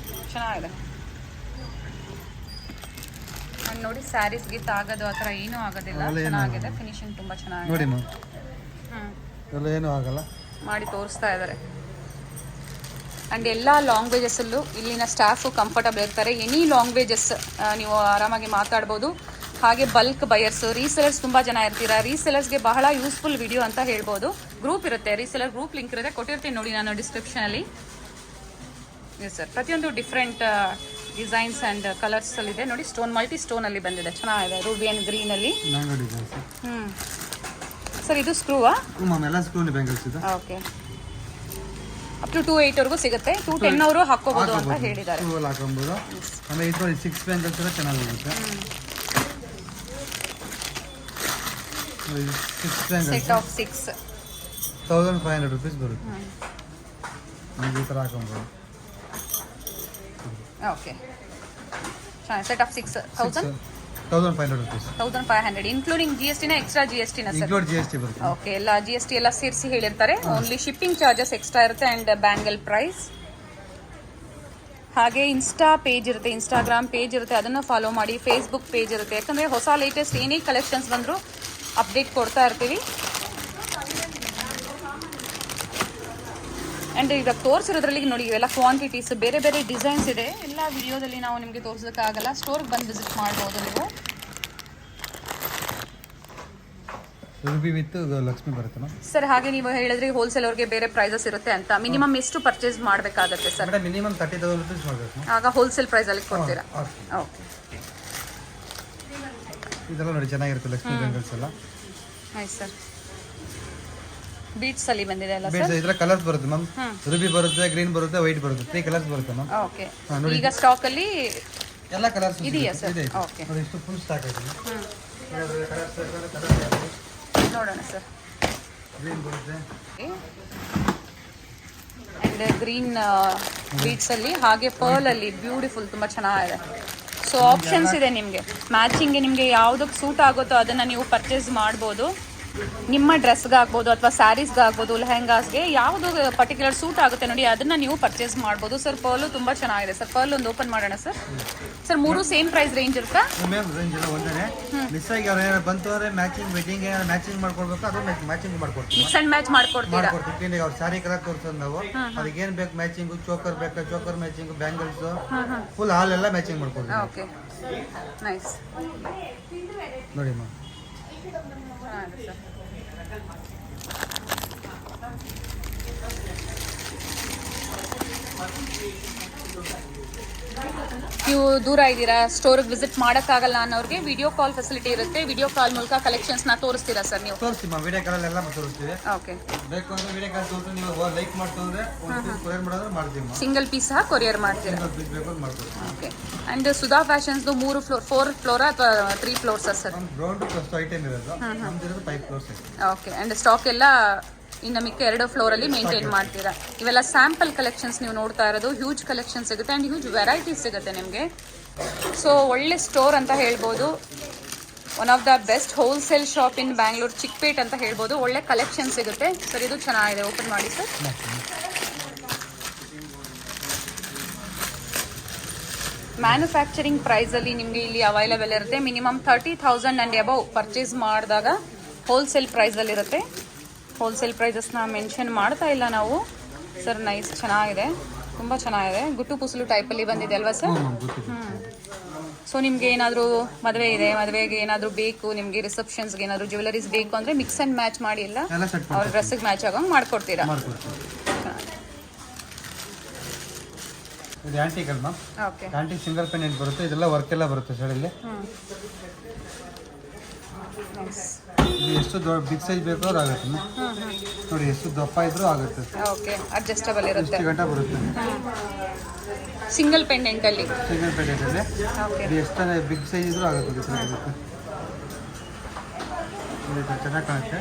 ಚೆನ್ನಾಗಿದೆ. ಆ್ಯಂಡ್ ನೋಡಿ ಸ್ಯಾರೀಸ್ಗೆ ತಾಗೋದು ಆ ಥರ ಏನೂ ಆಗೋದಿಲ್ಲ. ಚೆನ್ನಾಗಿದೆ. ಫಿನಿಶಿಂಗ್ ತುಂಬ ಚೆನ್ನಾಗಿದೆ ನೋಡಿ ಮ್ಯಾಮ್. ಎಲ್ಲ ಏನೂ ಆಗಲ್ಲ. ಮಾಡಿ ತೋರಿಸ್ತಾ ಇದ್ದಾರೆ. ಆ್ಯಂಡ್ ಎಲ್ಲ ಲ್ಯಾಂಗ್ವೇಜಸ್ಸಲ್ಲೂ ಇಲ್ಲಿನ ಸ್ಟಾಫು ಕಂಫರ್ಟಬಲ್ ಇರ್ತಾರೆ. ಎನಿ ಲ್ಯಾಂಗ್ವೇಜಸ್ ನೀವು ಆರಾಮಾಗಿ ಮಾತಾಡ್ಬೋದು. ಹಾಗೆ ಬಲ್ಕ್ ಬಯರ್ಸ್, ರೀಸೆಲರ್ಸ್ ತುಂಬ ಜನ ಇರ್ತೀರಾ. ರೀಸೆಲರ್ಸ್ಗೆ ಬಹಳ ಯೂಸ್ಫುಲ್ ವಿಡಿಯೋ ಅಂತ ಹೇಳ್ಬೋದು. ಗ್ರೂಪ್ ಇರುತ್ತೆ, ರೀಸೆಲರ್ ಗ್ರೂಪ್ ಲಿಂಕ್ ಇರುತ್ತೆ, ಕೊಟ್ಟಿರ್ತೀನಿ ನೋಡಿ ನಾನು ಡಿಸ್ಕ್ರಿಪ್ಷನಲ್ಲಿ. ಎಸ್ ಸರ್, ಪ್ರತಿಯೊಂದು ಡಿಫ್ರೆಂಟ್ ಡಿಸೈನ್ಸ್ ಆ್ಯಂಡ್ ಕಲರ್ಸಲ್ಲಿದೆ ನೋಡಿ. ಸ್ಟೋನ್ ಮಲ್ಟಿ ಸ್ಟೋನಲ್ಲಿ ಬಂದಿದೆ, ಚೆನ್ನಾಗಿದೆ. Ruby and ಗ್ರೀನಲ್ಲಿ. ಸರ್ ಇದು ಸ್ಕ್ರೂವಾ? ಎಲ್ಲ ಸ್ಕ್ರೂನಿ ಬ್ಯಾಂಗಲ್ಸ್ ಇದೆ. ಓಕೆ, ಅಪ್ ಟು 28 ವರೆಗೂ ಸಿಗುತ್ತೆ. 210 ಅವರು ಹಾಕೋಬಹುದು ಅಂತ ಹೇಳಿದ್ದಾರೆ. ಹಾಕೊಬಹುದು. ಆಮೇಲೆ ಇದು 6 ಬ್ಯಾಂಗಲ್ಸ್ ಎಲ್ಲ ಚೆನ್ನಾಗಿ ಹೋಗುತ್ತೆ. 6 ಬ್ಯಾಂಗಲ್ಸ್ ಸೆಟ್ ಆಫ್ 6 1500 ರೂಪೀಸ್ ಬರುತ್ತೆ. ನೀವು ಈ ಥರ ಹಾಕೊಬಹುದು. Okay, set of 6 1500 rupees. 1500 including GST ನ ಎಕ್ಸ್ಟ್ರಾ GST ನ ಸರ್? ಇನ್ಕ್ಲೂಡ್ GST ಬರುತ್ತೆ. ಓಕೆ, ಎಲ್ಲ GST ಎಲ್ಲ ಸೇರಿಸಿ ಹೇಳಿರ್ತಾರೆ. ಓನ್ಲಿ ಶಿಪ್ಪಿಂಗ್ ಚಾರ್ಜಸ್ ಎಕ್ಸ್ಟ್ರಾ ಇರುತ್ತೆ ಆ್ಯಂಡ್ ಬ್ಯಾಂಗಲ್ ಪ್ರೈಸ್. ಹಾಗೆ ಇನ್ಸ್ಟಾ ಪೇಜ್ ಇರುತ್ತೆ, ಇನ್ಸ್ಟಾಗ್ರಾಮ್ ಪೇಜ್ ಇರುತ್ತೆ, ಅದನ್ನು ಫಾಲೋ ಮಾಡಿ. ಫೇಸ್ಬುಕ್ ಪೇಜ್ ಇರುತ್ತೆ, ಯಾಕಂದರೆ ಹೊಸ ಲೇಟೆಸ್ಟ್ ಏನೇ ಕಲೆಕ್ಷನ್ಸ್ ಬಂದರೂ ಅಪ್ಡೇಟ್ ಕೊಡ್ತಾ ಇರ್ತೀವಿ. ಆ್ಯಂಡ್ ಈಗ ತೋರಿಸಿರೋದ್ರಲ್ಲಿ ನೋಡಿ ಇವೆಲ್ಲ ಕ್ವಾಂಟಿಟೀಸ್ ಬೇರೆ ಬೇರೆ ಡಿಸೈನ್ಸ್ ಇದೆ. ಎಲ್ಲ ವಿಡಿಯೋದಲ್ಲಿ ನಾವು ನಿಮಗೆ ತೋರಿಸೋದಕ್ಕಾಗಲ್ಲ. ಸ್ಟೋರ್ಗೆ ಬಂದು ವಿಸಿಟ್ ಮಾಡ್ಬೋದು ನೀವು. ರೂಬಿ ವಿತ್ ಲಕ್ಷ್ಮಿ ಬರುತ್ತೆ ಸರ್. ಹಾಗೆ ನೀವು ಹೇಳಿದ್ರಿ ಹೋಲ್ಸೇಲ್ ಅವ್ರಿಗೆ ಬೇರೆ ಪ್ರೈಸಸ್ ಇರುತ್ತೆ ಅಂತ. ಮಿನಿಮಮ್ ಎಷ್ಟು ಪರ್ಚೇಸ್ ಮಾಡಬೇಕಾಗುತ್ತೆ ಸರ್? ಮಿನಿಮಮ್ 30,000 ರೂಪೀಸ್ ಮಾಡಬೇಕು. ಆಗ ಹೋಲ್ಸೇಲ್ ಪ್ರೈಸಲ್ಲಿ ಕೊಡ್ತೀರಾ? ಓಕೆ, ಇದೆಲ್ಲ ನೋಡಿ ಚೆನ್ನಾಗಿರುತ್ತೆ ಲಕ್ಷ್ಮಿ ಬ್ಯಾಂಗಲ್ಸ್ ಎಲ್ಲ. ಆಯ್ತು ಸರ್. ಬೀಟ್ಸ್ ಅಲ್ಲಿ ಬಂದಿದೆ ಅಲ್ಲ ಸರ್? ಇದರ ಕಲರ್ಸ್ ಬರುತ್ತೆ ಮ್ಯಾಮ್. ರೂಬಿ ಬರುತ್ತೆ, ಗ್ರೀನ್ ಬರುತ್ತೆ, ವೈಟ್ ಬರುತ್ತೆ. 3 ಕಲರ್ಸ್ ಬರುತ್ತೆ ಮ್ಯಾಮ್. ಓಕೆ, ಈಗ ಸ್ಟಾಕ್ ಅಲ್ಲಿ ಎಲ್ಲ ಕಲರ್ಸ್ ಇದೆಯಾ ಸರ್? ಓಕೆ, ನೋಡಿ ಇಷ್ಟು ಫುಲ್ ಸ್ಟಾಕ್ ಇದೆ. ನೋಡೋಣ ಸರ್. ಗ್ರೀನ್ ಬರುತ್ತೆ ಆ್ಯಂಡ್ ಗ್ರೀನ್ ಬೀಟ್ಸ್ ಅಲ್ಲಿ, ಹಾಗೆ ಪರ್ಲ್ ಅಲ್ಲಿ ಬ್ಯೂಟಿಫುಲ್, ತುಂಬ ಚೆನ್ನಾಗಿದೆ. ಸೊ ಆಪ್ಷನ್ಸ್ ಇದೆ ನಿಮಗೆ. ಮ್ಯಾಚಿಂಗ್ಗೆ ನಿಮಗೆ ಯಾವುದಕ್ಕೆ ಸೂಟ್ ಆಗುತ್ತೋ ಅದನ್ನು ನೀವು ಪರ್ಚೇಸ್ ಮಾಡ್ಬೋದು. ನಿಮ್ಮ ಡ್ರೆಸ್ಗೆ ಆಗ್ಬೋದು ಅಥವಾ ಸ್ಯಾರೀಸ್ಗೆ ಆಗ್ಬೋದು, ಲೆಹೆಂಗಾಸ್ಗೆ ಯಾವುದು ಪರ್ಟಿಕ್ಯುಲರ್ ಸೂಟ್ ಆಗುತ್ತೆ ನೋಡಿ ಅದನ್ನು ನೀವು ಪರ್ಚೇಸ್ ಮಾಡ್ಬೋದು. ಸರ್ ಪರ್ಲು ತುಂಬ ಚೆನ್ನಾಗಿದೆ ಸರ್. ಪರ್ಲ್ ಒಂದು ಓಪನ್ ಮಾಡೋಣ sir. Sir 3 same price range ಇರುತ್ತಾ? ಮ್ಯಾಮ್ ರೇಂಜ್ ಎಲ್ಲ ಒಂದೇ. ಮಿಸ್ ಆಗಿ ಅವ್ರು ಏನಾದ್ರು ಬಂತು ಅಂದರೆ ಮ್ಯಾಚಿಂಗ್ ವೆಡ್ಡಿಂಗ್ ಏನಾದ್ರು ಮ್ಯಾಚಿಂಗ್ ಮಾಡ್ಕೊಳ್ಬೇಕು, ಅದು ಮ್ಯಾಚಿಂಗ್ ಮಾಡ್ಕೊಡ್ತೀವಿ. ಮಿಕ್ಸ್ ಆ್ಯಂಡ್ ಮ್ಯಾಚ್ ಮಾಡ್ಕೊಡ್ತೀರಾ? ಮಾಡ್ಕೊಡ್ತೀವಿ. ಅವ್ರು ಸ್ಯಾರಿ ಕಲರ್ ತೋರಿಸೋದು ನಾವು, ಅದಕ್ಕೆ ಏನು ಬೇಕು ಮ್ಯಾಚಿಂಗು, ಚೋಕರ್ ಬೇಕಾ ಚೋಕರ್ ಮ್ಯಾಚಿಂಗು, ಬ್ಯಾಂಗಲ್ಸ್ ಫುಲ್ ಹಾಲ್ ಎಲ್ಲ ಮ್ಯಾಚಿಂಗ್ ಮಾಡ್ಕೊಡ್ತೀವಿ. Okay, nice. ನೋಡಿ ಮ್ಯಾಮ್. ಸರ್ ನೀವು ದೂರ ಇದ್ದೀರಾ, ಸ್ಟೋರ್ಗೆ ವಿಸಿಟ್ ಮಾಡೋಕ್ಕಾಗಲ್ಲ ಅನ್ನೋರಿಗೆ ವಿಡಿಯೋ ಕಾಲ್ ಫೆಸಿಲಿಟಿ ಇರುತ್ತೆ. ವಿಡಿಯೋ ಕಾಲ್ ಮೂಲಕ ಕಲೆಕ್ಷನ್ಸ್ನ ತೋರಿಸ್ತೀರಾ ಸರ್ ನೀವು? ತೋರಿಸ್ತೀವಿ, ವಿಡಿಯೋ ಕಾಲಲ್ಲೆಲ್ಲ ತೋರಿಸ್ತೀವಿ. ಓಕೆ, ಬೇಕು ಅಂದ್ರೆ ವಿಡಿಯೋ ಕಾಲ್ ತೋರಿಸಿ ನೀವು ಲೈಕ್ ಮಾಡ್ತಂದ್ರೆ ಕೊರಿಯರ್ ಮಾಡೋದ್ರೆ ಮಾಡ್ತೀವಿ. ಸಿಂಗಲ್ ಪೀಸ್ ಸಹ ಕೊರಿಯರ್ ಮಾಡ್ತೀರಾ? ಸಿಂಗಲ್ ಪೀಸ್ ಬೇಕು ಅಂದ್ರೆ ಮಾಡ್ತೀವಿ. ಓಕೆ. ಆ್ಯಂಡ್ ಸುಧಾ ಫ್ಯಾಷನ್ಸ್ದು 3 ಫ್ಲೋರ್, 4 ಫ್ಲೋರಾ ಅಥವಾ 3 ಫ್ಲೋರ್ಸಾ ಸರ್? ನಮ್ಮ ಗ್ರೌಂಡ್ ಫಸ್ಟ್ ಐಟಮ್ ಇರೋದು, ನಮ್ದಿರೋದು 5 ಫ್ಲೋರ್ಸ್ ಇದೆ. ಓಕೆ. ಆ್ಯಂಡ್ ಸ್ಟಾಕ್ ಎಲ್ಲ ಇನ್ನು ಮಿಕ್ಕ 2 ಫ್ಲೋರಲ್ಲಿ ಮೇಂಟೈನ್ ಮಾಡ್ತೀರಾ. ಇವೆಲ್ಲ ಸ್ಯಾಂಪಲ್ ಕಲೆಕ್ಷನ್ಸ್ ನೀವು ನೋಡ್ತಾ ಇರೋದು. ಹ್ಯೂಜ್ ಕಲೆಕ್ಷನ್ ಸಿಗುತ್ತೆ ಆ್ಯಂಡ್ ಹ್ಯೂಜ್ ವೆರೈಟೀಸ್ ಸಿಗುತ್ತೆ ನಿಮಗೆ. ಸೊ ಒಳ್ಳೆ ಸ್ಟೋರ್ ಅಂತ ಹೇಳ್ಬೋದು. One of the best wholesale shop ಇನ್ ಬ್ಯಾಂಗ್ಳೂರ್, ಚಿಕ್ಕಪೇಟ್ ಅಂತ ಹೇಳ್ಬೋದು. ಒಳ್ಳೆ ಕಲೆಕ್ಷನ್ ಸಿಗುತ್ತೆ ಸರ್. ಇದು ಚೆನ್ನಾಗಿದೆ, ಓಪನ್ ಮಾಡಿ ಸರ್. ಮ್ಯಾನುಫ್ಯಾಕ್ಚರಿಂಗ್ ಪ್ರೈಸಲ್ಲಿ ನಿಮಗೆ ಇಲ್ಲಿ ಅವೈಲೇಬಲ್ ಇರುತ್ತೆ. ಮಿನಿಮಮ್ 30,000 ಆ್ಯಂಡ್ ಅಬೌವ್ ಪರ್ಚೇಸ್ ಮಾಡಿದಾಗ ಹೋಲ್ಸೇಲ್ ಪ್ರೈಸಲ್ಲಿರುತ್ತೆ. ಹೋಲ್ಸೇಲ್ ಪ್ರೈಸಸ್ನ ಮೆನ್ಷನ್ ಮಾಡ್ತಾ ಇಲ್ಲ ನಾವು ಸರ್. ನೈಸ್, ಚೆನ್ನಾಗಿದೆ, ತುಂಬ ಚೆನ್ನಾಗಿದೆ. ಗುಟ್ಟು ಪುಸುಲು ಟೈಪಲ್ಲಿ ಬಂದಿದೆ ಅಲ್ವಾ ಸರ್? ಸೊ ನಿಮ್ಗೆ ಏನಾದರೂ ಮದುವೆ ಇದೆ, ಮದುವೆಗೆ ಏನಾದರೂ ಬೇಕು, ನಿಮಗೆ ರಿಸೆಪ್ಷನ್ಸ್ಗೆ ಏನಾದರೂ ಜ್ಯುವೆಲರೀಸ್ ಬೇಕು ಅಂದರೆ ಮಿಕ್ಸ್ ಆ್ಯಂಡ್ ಮ್ಯಾಚ್ ಮಾಡಿ ಎಲ್ಲ ಅವ್ರ ಡ್ರೆಸ್ಸಿಗೆ ಮ್ಯಾಚ್ ಆಗೋಂಗೆ ಮಾಡ್ಕೊಡ್ತೀರಾ? ಇದು ಆಂಟಿಕ್ ಅಲ್ವಾ? ಓಕೆ. ಆಂಟಿಕ್ ಸಿಂಗಲ್ ಪೆಂಡೆಂಟ್ ಬರುತ್ತೆ. ಇದೆಲ್ಲ ವರ್ಕ್ ಎಲ್ಲ ಬರುತ್ತೆ ಸರ್ ಇಲ್ಲಿ. ಇದು ಎಷ್ಟು ದೊಡ್ಡ ಬಿಗ್ ಸೈಜ್ ಬೇಕು ಅದು ಆಗುತ್ತೆ ನೋಡಿ. ಎಷ್ಟು ದಪ್ಪ ಇದ್ರೂ ಆಗುತ್ತೆ. ಓಕೆ, ಅಡ್ಜಸ್ಟಬಲ್ ಇರುತ್ತೆ. ಎಷ್ಟು ಗಂಟೆ ಬರುತ್ತೆ ಸಿಂಗಲ್ ಪೆಂಡೆಂಟಲ್ಲಿ? ಸಿಂಗಲ್ ಪೆಂಡೆಂಟಲ್ಲಿ ಇದು ಎಷ್ಟು ಬಿಗ್ ಸೈಜ್ ಇದ್ರೂ ಆಗುತ್ತೆ. ಚೆನ್ನಾಗಿ ಕಾಣುತ್ತೆ.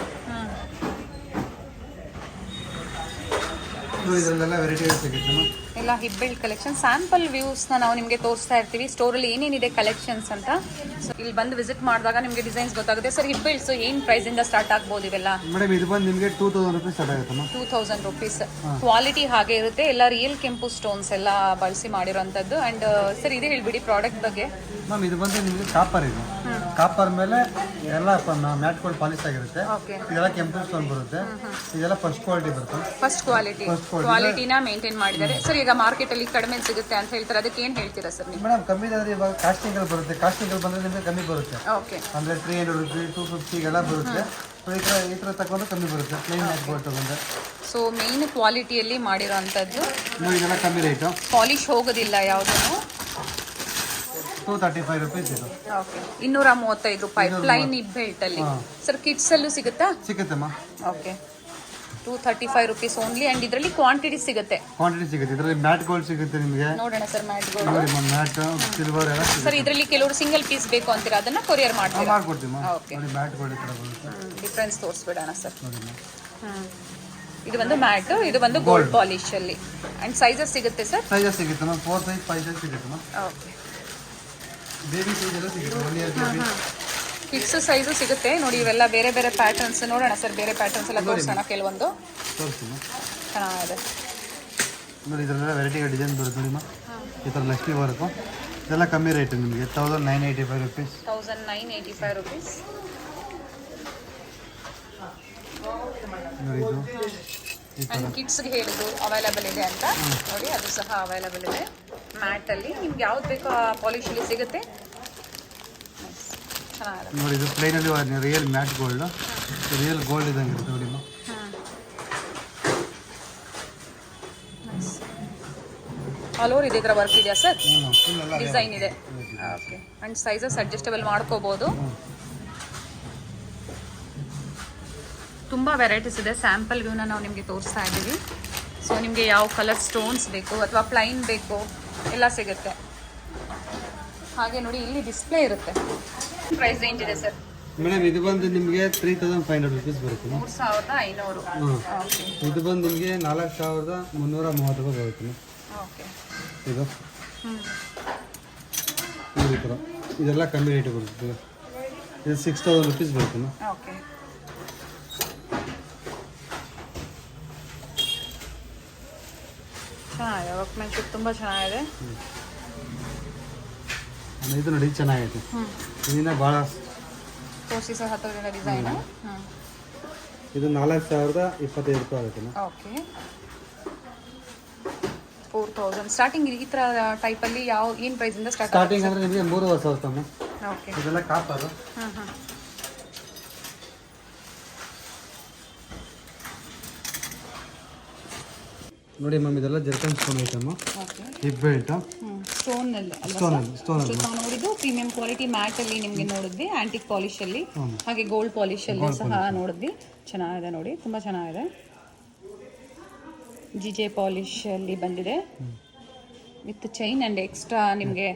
ಇದರಲ್ಲೆಲ್ಲ ವೆರೈಟಿಗಳು ಸಿಗುತ್ತೆ. ಎಲ್ಲ ಹಿಬ್ಬೆಲ್ಟ್ ಕಲೆಕ್ಷನ್ ಸ್ಯಾಂಪಲ್ ವ್ಯೂಸ್ನ ನಾವು ನಿಮಗೆ ತೋರಿಸ್ತಾ ಇರ್ತೀವಿ. ಸ್ಟೋರಲ್ಲಿ ಏನೇನಿದೆ ಕಲೆಕ್ಷನ್ಸ್ ಅಂತ. ಸೊ ಇಲ್ಲಿ ಬಂದು ವಿಸಿಟ್ ಮಾಡಿದಾಗ ನಿಮಗೆ ಡಿಸೈನ್ಸ್ ಗೊತ್ತಾಗುತ್ತೆ. ಸರ್ ಹಿಬ್ಬೆಲ್ಟ್ಸ್ ಏನು ಪ್ರೈಸಿಂದ ಸ್ಟಾರ್ಟ್ ಆಗ್ಬೋದು ಇವೆಲ್ಲ? ಮೇಡಮ್ ಇದು ಬಂದು ನಿಮಗೆ 2,000 ರುಪೀಸ್ ಸ್ಟಾರ್ಟ್ ಆಗುತ್ತೆ. 2,000 ರುಪೀಸ್. ಕ್ವಾಲಿಟಿ ಹಾಗೆ ಇರುತ್ತೆ. ಎಲ್ಲ ರಿಯಲ್ ಕೆಂಪು ಸ್ಟೋನ್ಸ್ ಎಲ್ಲ ಬಳಸಿ ಮಾಡಿರೋಂಥದ್ದು. ಆ್ಯಂಡ್ ಸರ್ ಇದೇ ಹೇಳ್ಬಿಡಿ ಪ್ರಾಡಕ್ಟ್ ಬಗ್ಗೆ. ಮ್ಯಾಮ್ ಇದು ಬಂದು ನಿಮಗೆ ಕಾಪರ್ ಇದೆ. ಕಾಪರ್ ಮೇಲೆ ಎಲ್ಲ ಮ್ಯಾಟ್ ಗೋಲ್ಡ್ ಪಾಲಿಶ್ ಆಗಿರುತ್ತೆ. ಇದೆಲ್ಲ ಕೆಂಪು ಸ್ಟೋನ್ ಬರುತ್ತೆ. ಇದೆಲ್ಲ ಫಸ್ಟ್ ಕ್ವಾಲಿಟಿ ಬರುತ್ತೆ. ಫಸ್ಟ್ ಕ್ವಾಲಿಟಿನ ಮೇಂಟೈನ್ ಮಾಡಿದ್ದಾರೆ ಸರ್. ಈಗ ಮಾರ್ಕೆಟ್ ಅಲ್ಲಿ ಕಡಿಮೆ ಸಿಗುತ್ತೆ ಅಂತ ಹೇಳ್ತಾರೆ, ಅದಕ್ಕೆ ಏನು ಹೇಳ್ತೀರಾ ಸರ್ ನೀವು? ಮೇಡಮ್ ಕಮ್ಮಿ ಅಂದ್ರೆ ಇವಾಗ ಕಾಸ್ಟಿಂಗ್ ಬರುತ್ತೆ. ಕಾಸ್ಟಿಂಗ್ ಬಂದ್ರೆ ನಿಮಗೆ ಕಮ್ಮಿ ಬರುತ್ತೆ. ಓಕೆ. ಅಂದ್ರೆ 300 ರುಪೀಸ್ 250 ಎಲ್ಲ ಬರುತ್ತೆ. ಈ ಥರ ತಗೊಂಡ್ರೆ ಕಮ್ಮಿ ಬರುತ್ತೆ. ಪ್ಲೈನ್ ಮ್ಯಾಟ್ ಗೋಲ್ಡ್ ತಗೊಂಡ್ರೆ. ಸೊ ಮೇನ್ ಕ್ವಾಲಿಟಿಯಲ್ಲಿ ಮಾಡಿರೋಂಥದ್ದು. ಇದೆಲ್ಲ ಕಮ್ಮಿ ರೇಟು, ಪಾಲಿಶ್ ಹೋಗೋದಿಲ್ಲ ಯಾವುದೂ. 235 ರುಪೀಸ್ ಇದು. ಓಕೆ, 235 ರೂಪಾಯಿ ಪ್ಲೈನ್ ಹಿಬ್ಬೆಲ್ಟ್ ಅಲ್ಲಿ. ಸರ್ ಕಿಡ್ಸ್ ಅಲ್ಲೂ ಸಿಗುತ್ತಾ? ಸಿಗುತ್ತಮ್ಮ. Okay, 235 rupees only. ಅಂಡ್ ಇದರಲ್ಲಿ ಕ್ವಾಂಟಿಟಿ ಸಿಗುತ್ತೆ. ಇದರಲ್ಲಿ ಮ್ಯಾಟ್ ಗೋಲ್ಡ್ ಸಿಗುತ್ತೆ ನಿಮಗೆ. ನೋಡೋಣ ಸರ್ ಮ್ಯಾಟ್ ಗೋಲ್ಡ್. ನೋಡಿ ಮ್ಯಾಟ್ ಸಿಲ್ವರ್ ಎಲ್ಲ ಸಿಗುತ್ತೆ ಸರ್. ಇದರಲ್ಲಿ ಕೆಲವರು ಸಿಂಗಲ್ ಪೀಸ್ ಬೇಕು ಅಂತೀರಾ, ಅದನ್ನ ಕೊರಿಯರ್ ಮಾಡ್ತೀರಾ? ಮಾಡ್ಕೊಡ್ತೀವಿ. ನೋಡಿ ಮ್ಯಾಟ್ ಗೋಲ್ಡ್ ಈ ಥರ ಬರುತ್ತೆ. ಡಿಫ್ರೆನ್ಸ್ ತೋರಿಸ್ಬಿಡೋಣ ಸರ್. ಇದು ಒಂದು ಮ್ಯಾಟ್, ಇದು ಒಂದು ಗೋಲ್ಡ್ ಪಾಲಿಶ್ ಅಲ್ಲಿ. ಅಂಡ್ ಸೈಜಸ್ ಸಿಗುತ್ತೆ ಸರ್? ಸೈಜಸ್ ಸಿಗುತ್ತೆ ಮ್ಯಾಮ್. 4 ಸೈಜ್ 5 ಸೈಜ್ ಸಿಗುತ್ತೆ. ಓಕೆ. ಬೇಬಿ ಸೈಜ್ ಎಲ್ಲ ಸಿಗುತ್ತೆ. 1 ಇಯರ್ ಬೇಬಿ ಕಿಡ್ಸ್ ಸೈಜು ಸಿಗುತ್ತೆ ನೋಡಿ. ಇವೆಲ್ಲ ಬೇರೆ ಬೇರೆ ಪ್ಯಾಟರ್ನ್ಸ್. ನೋಡೋಣ ಸರ್, ಬೇರೆ ಪ್ಯಾಟರ್ನ್ಸ್ ಎಲ್ಲ ತೋರಿಸೋಣ. ಕೆಲವೊಂದು ತೋರಿಸ್ತೀನಿ. ಚೆನ್ನಾಗಿದೆ ನೋಡಿ. ಇದರಲ್ಲೆಲ್ಲ ವೆರೈಟಿಗೆ ಡಿಸೈನ್ ಬರುತ್ತೆ ನಿಮ್ಮ. ಈ ಥರ ಲಕ್ಷ್ಮಿ ವರ್ಕು. ಇದೆಲ್ಲ ಕಮ್ಮಿ ರೇಟ್ ನಿಮಗೆ. 1985 ರುಪೀಸ್. 1985 ರುಪೀಸ್. ನೋಡಿ ಇದು ಆ್ಯಂಡ್ ಕಿಡ್ಸ್ಗೆ ಹೇಳಿದ್ದು ಅವೈಲೇಬಲ್ ಇದೆ ಅಂತ ನೋಡಿ. ಅದು ಸಹ ಅವೈಲೇಬಲ್ ಇದೆ ಮ್ಯಾಟಲ್ಲಿ. ನಿಮ್ಗೆ ಯಾವ್ದು ಬೇಕೋ ಆ ಪಾಲಿಶಲ್ಲಿ ಸಿಗುತ್ತೆ. ಚೆನ್ನಾಗಿದೆ ನೋಡಿ. ಇದು ಪ್ಲೈನಲ್ಲಿ real matte gold. Real gold ಇದ್ದಂಗೆ ಇರುತ್ತೆ ನೋಡಿ. ಆಲ್ ಓವರ್ ಇದೆ. ಇದರ ವರ್ಕ್ ಇದೆಯಾ ಸರ್? ಡಿಸೈನ್ ಇದೆ. ಓಕೆ. ಆ್ಯಂಡ್ ಸೈಜಸ್ ಅಡ್ಜಸ್ಟಬಲ್ ಮಾಡ್ಕೋಬೋದು. ತುಂಬ ವೆರೈಟೀಸ್ ಇದೆ. ಸ್ಯಾಂಪಲ್ ವ್ಯೂನ ನಾವು ನಿಮಗೆ ತೋರಿಸ್ತಾ ಇದ್ದೀವಿ. ಸೊ ನಿಮಗೆ ಯಾವ ಕಲರ್ ಸ್ಟೋನ್ಸ್ ಬೇಕು ಅಥವಾ ಪ್ಲೈನ್ ಬೇಕು ಎಲ್ಲ ಸಿಗುತ್ತೆ. ಹಾಗೆ ನೋಡಿ ಇಲ್ಲಿ ಡಿಸ್ಪ್ಲೇ ಇರುತ್ತೆ. ಪ್ರೈಸ್ ರೇಂಜ್ ಇದೆ ಸರ್? ಮೇಡಮ್ ಇದು ಬಂದು ನಿಮಗೆ 3,500 ರುಪೀಸ್ ಬರುತ್ತೆ. 3,500. ಇದು ಬಂದು ನಿಮಗೆ 4,330 ರೂಪಾಯಿ ಬರುತ್ತೆ. ಓಕೆ. ಇದು ಈ ಥರ ಇದೆಲ್ಲ ಕಮ್ಮಿ ರೇಟ್ ಬರುತ್ತೆ. ಇದು 6,000 ರುಪೀಸ್ ಬರುತ್ತೆ. ಓಕೆ. ಚೆನ್ನಾಗಿದೆ ವರ್ಕ್ಮೆನ್ಶಿಪ್, ತುಂಬ ಚೆನ್ನಾಗಿದೆ. ಇದು ನೋಡಿ ಚೆನ್ನಾಗೈತೆ. ಇದನ್ನ ಭಾಳ ತೋರಿಸಿ ಸರ್ ಹತ್ತಿರದಿಂದ ಡಿಸೈನು. ಇದು 4,025 ರೂಪಾಯಿ ಆಗುತ್ತೆ. ಓಕೆ. 4,000 ಸ್ಟಾರ್ಟಿಂಗ್. ಈ ಥರ ಟೈಪಲ್ಲಿ ಏನು ಪ್ರೈಸಿಂದ ಸ್ಟಾರ್ಟಿಂಗ್ ಅಂದರೆ ನಿಮಗೆ 3,500. ಓಕೆ. ಇದೆಲ್ಲ ಕಾಪರು. ನೋಡಿ ಮ್ಯಾಮ್ ಇದೆಲ್ಲ zircon stone item, okay. Hip belt, ಸ್ಟೋನಲ್ಲಿ ಅಲ್ಲ ಸ್ಟೋನಲ್ಲಿ ನಾವು ನೋಡಿದ್ದು ಪ್ರೀಮಿಯಂ ಕ್ವಾಲಿಟಿ ಮ್ಯಾಟಲ್ಲಿ ನಿಮಗೆ ನೋಡಿದ್ವಿ, ಆ್ಯಂಟಿಕ್ ಪಾಲಿಶಲ್ಲಿ, ಹಾಗೆ ಗೋಲ್ಡ್ ಪಾಲಿಶಲ್ಲಿ ಸಹ ನೋಡಿದ್ವಿ. ಚೆನ್ನಾಗಿದೆ ನೋಡಿ, ತುಂಬ ಚೆನ್ನಾಗಿದೆ. ಜಿಜೆ ಪಾಲಿಶಲ್ಲಿ ಬಂದಿದೆ ವಿತ್ ಚೈನ್ ಆ್ಯಂಡ್ ಎಕ್ಸ್ಟ್ರಾ ನಿಮಗೆ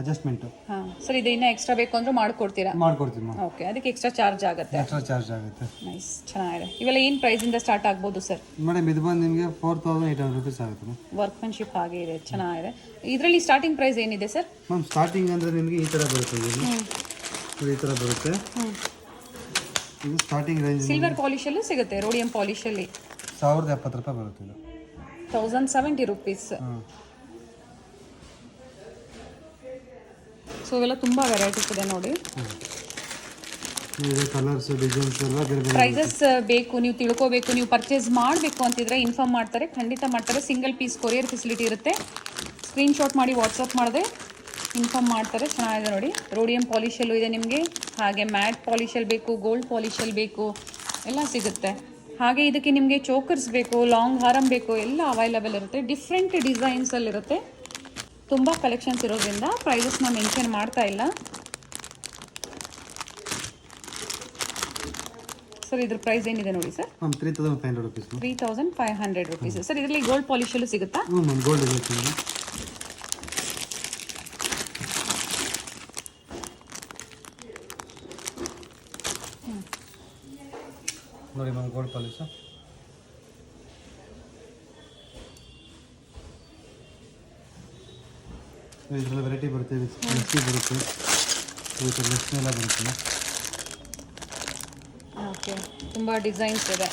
ಅಡ್ಜಸ್ಟ್ಮೆಂಟು. ಹಾಂ ಸರ್, ಇದು ಇನ್ನೂ ಎಕ್ಸ್ಟ್ರಾ ಬೇಕು ಅಂದರೂ ಮಾಡ್ಕೊಡ್ತೀರಾ? ಮಾಡ್ಕೊಡ್ತೀವಿ ಮ್ಯಾಮ್. ಓಕೆ, ಅದಕ್ಕೆ ಎಕ್ಸ್ಟ್ರಾ ಚಾರ್ಜ್ ಆಗುತ್ತೆ. ಎಕ್ಸ್ಟ್ರಾ ಚಾರ್ಜ್ ಆಗುತ್ತೆ. ನೈಸ್, ಚೆನ್ನಾಗಿದೆ. ಇವೆಲ್ಲ ಏನು ಪ್ರೈಸಿಂದ ಸ್ಟಾರ್ಟ್ ಆಗ್ಬೋದು ಸರ್? ಮೇಡಮ್ ಇದು ಬಂದು ನಿಮಗೆ 4800 rupees ಆಗುತ್ತೆ ಮ್ಯಾಮ್. ವರ್ಕ್ಮನ್ಶಿಪ್ ಹಾಗೆ ಇದೆ, ಚೆನ್ನಾಗಿದೆ. ಇದರಲ್ಲಿ ಸ್ಟಾರ್ಟಿಂಗ್ ಪ್ರೈಸ್ ಏನಿದೆ ಸರ್? ಮ್ಯಾಮ್ ಸ್ಟಾರ್ಟಿಂಗ್ ಅಂದರೆ ನಿಮಗೆ ಈ ಥರ ಬರುತ್ತೆ, ಈ ಥರ ಬರುತ್ತೆ. ಇದು ಸ್ಟಾರ್ಟಿಂಗ್ ರೇಂಜ್ ಸಿಲ್ವರ್ ಪಾಲಿಶಲ್ಲೂ ಸಿಗುತ್ತೆ, ರೋಡಿಯಂ ಪಾಲಿಶಲ್ಲಿ 1070 ರೂಪಾಯಿ ಬರುತ್ತೆ ಇದು. 1070 rupees. ಸೊ ಇವೆಲ್ಲ ತುಂಬ ವೆರೈಟೀಸ್ ಇದೆ ನೋಡಿ. ಕಲರ್ಸ್, ಡಿಸೈನ್ಸ್ ಎಲ್ಲ ಬೇರೆ ಬೇರೆ. ಪ್ರೈಸಸ್ ಬೇಕು, ನೀವು ತಿಳ್ಕೋಬೇಕು, ನೀವು ಪರ್ಚೇಸ್ ಮಾಡಬೇಕು ಅಂತಿದ್ರೆ ಇನ್ಫಾರ್ಮ್ ಮಾಡ್ತಾರೆ, ಖಂಡಿತ ಮಾಡ್ತಾರೆ. ಸಿಂಗಲ್ ಪೀಸ್ ಕೊರಿಯರ್ ಫೆಸಿಲಿಟಿ ಇರುತ್ತೆ. ಸ್ಕ್ರೀನ್ಶಾಟ್ ಮಾಡಿ ವಾಟ್ಸಪ್ ಮಾಡಿದ್ರೆ ಇನ್ಫಾರ್ಮ್ ಮಾಡ್ತಾರೆ. ಚೆನ್ನಾಗಿದೆ ನೋಡಿ, ರೋಡಿಯಂ ಪಾಲಿಶಲ್ಲೂ ಇದೆ ನಿಮಗೆ, ಹಾಗೆ ಮ್ಯಾಟ್ ಪಾಲಿಶಲ್ಲಿ ಬೇಕು, ಗೋಲ್ಡ್ ಪಾಲಿಶಲ್ಲಿ ಬೇಕು, ಎಲ್ಲ ಸಿಗುತ್ತೆ. ಹಾಗೆ ಇದಕ್ಕೆ ನಿಮಗೆ ಚೋಕರ್ಸ್ ಬೇಕು, ಲಾಂಗ್ ಹಾರಮ್ ಬೇಕು, ಎಲ್ಲ ಅವೈಲಬಲ್ ಇರುತ್ತೆ. ಡಿಫ್ರೆಂಟ್ ಡಿಸೈನ್ಸಲ್ಲಿರುತ್ತೆ. ತುಂಬ ಕಲೆಕ್ಷನ್ಸ್ ಇರೋದ್ರಿಂದ ಪ್ರೈಸಸ್ನ ಮೆನ್ಷನ್ ಮಾಡ್ತಾ ಇಲ್ಲ. ಸರ್ ಇದ್ರ ಪ್ರೈಸ್ ಏನಿದೆ ನೋಡಿ ಸರ್? 3500 rupees. 3500 rupees. ಸರ್ ಇದರಲ್ಲಿ ಗೋಲ್ಡ್ ಪಾಲಿಶಲ್ಲೂ ಸಿಗುತ್ತಾ? ಹ್ಞೂ ಮ್ಯಾಮ್, ಗೋಲ್ಡ್ ಇದೆ ನೋಡಿ ಮ್ಯಾಮ್, ಗೋಲ್ಡ್ ಪಾಲಿಶ್. ಇದರಲ್ಲಿ ವೆರೈಟಿ ಬರುತ್ತೆ, ಲಸ್ಸಿ ಬರುತ್ತೆ, ಈ ಥರ ಲಸ್ಸಿ ಎಲ್ಲ ಬರುತ್ತೆ. ಓಕೆ, ತುಂಬ ಡಿಸೈನ್ಸ್ ಇದೆ.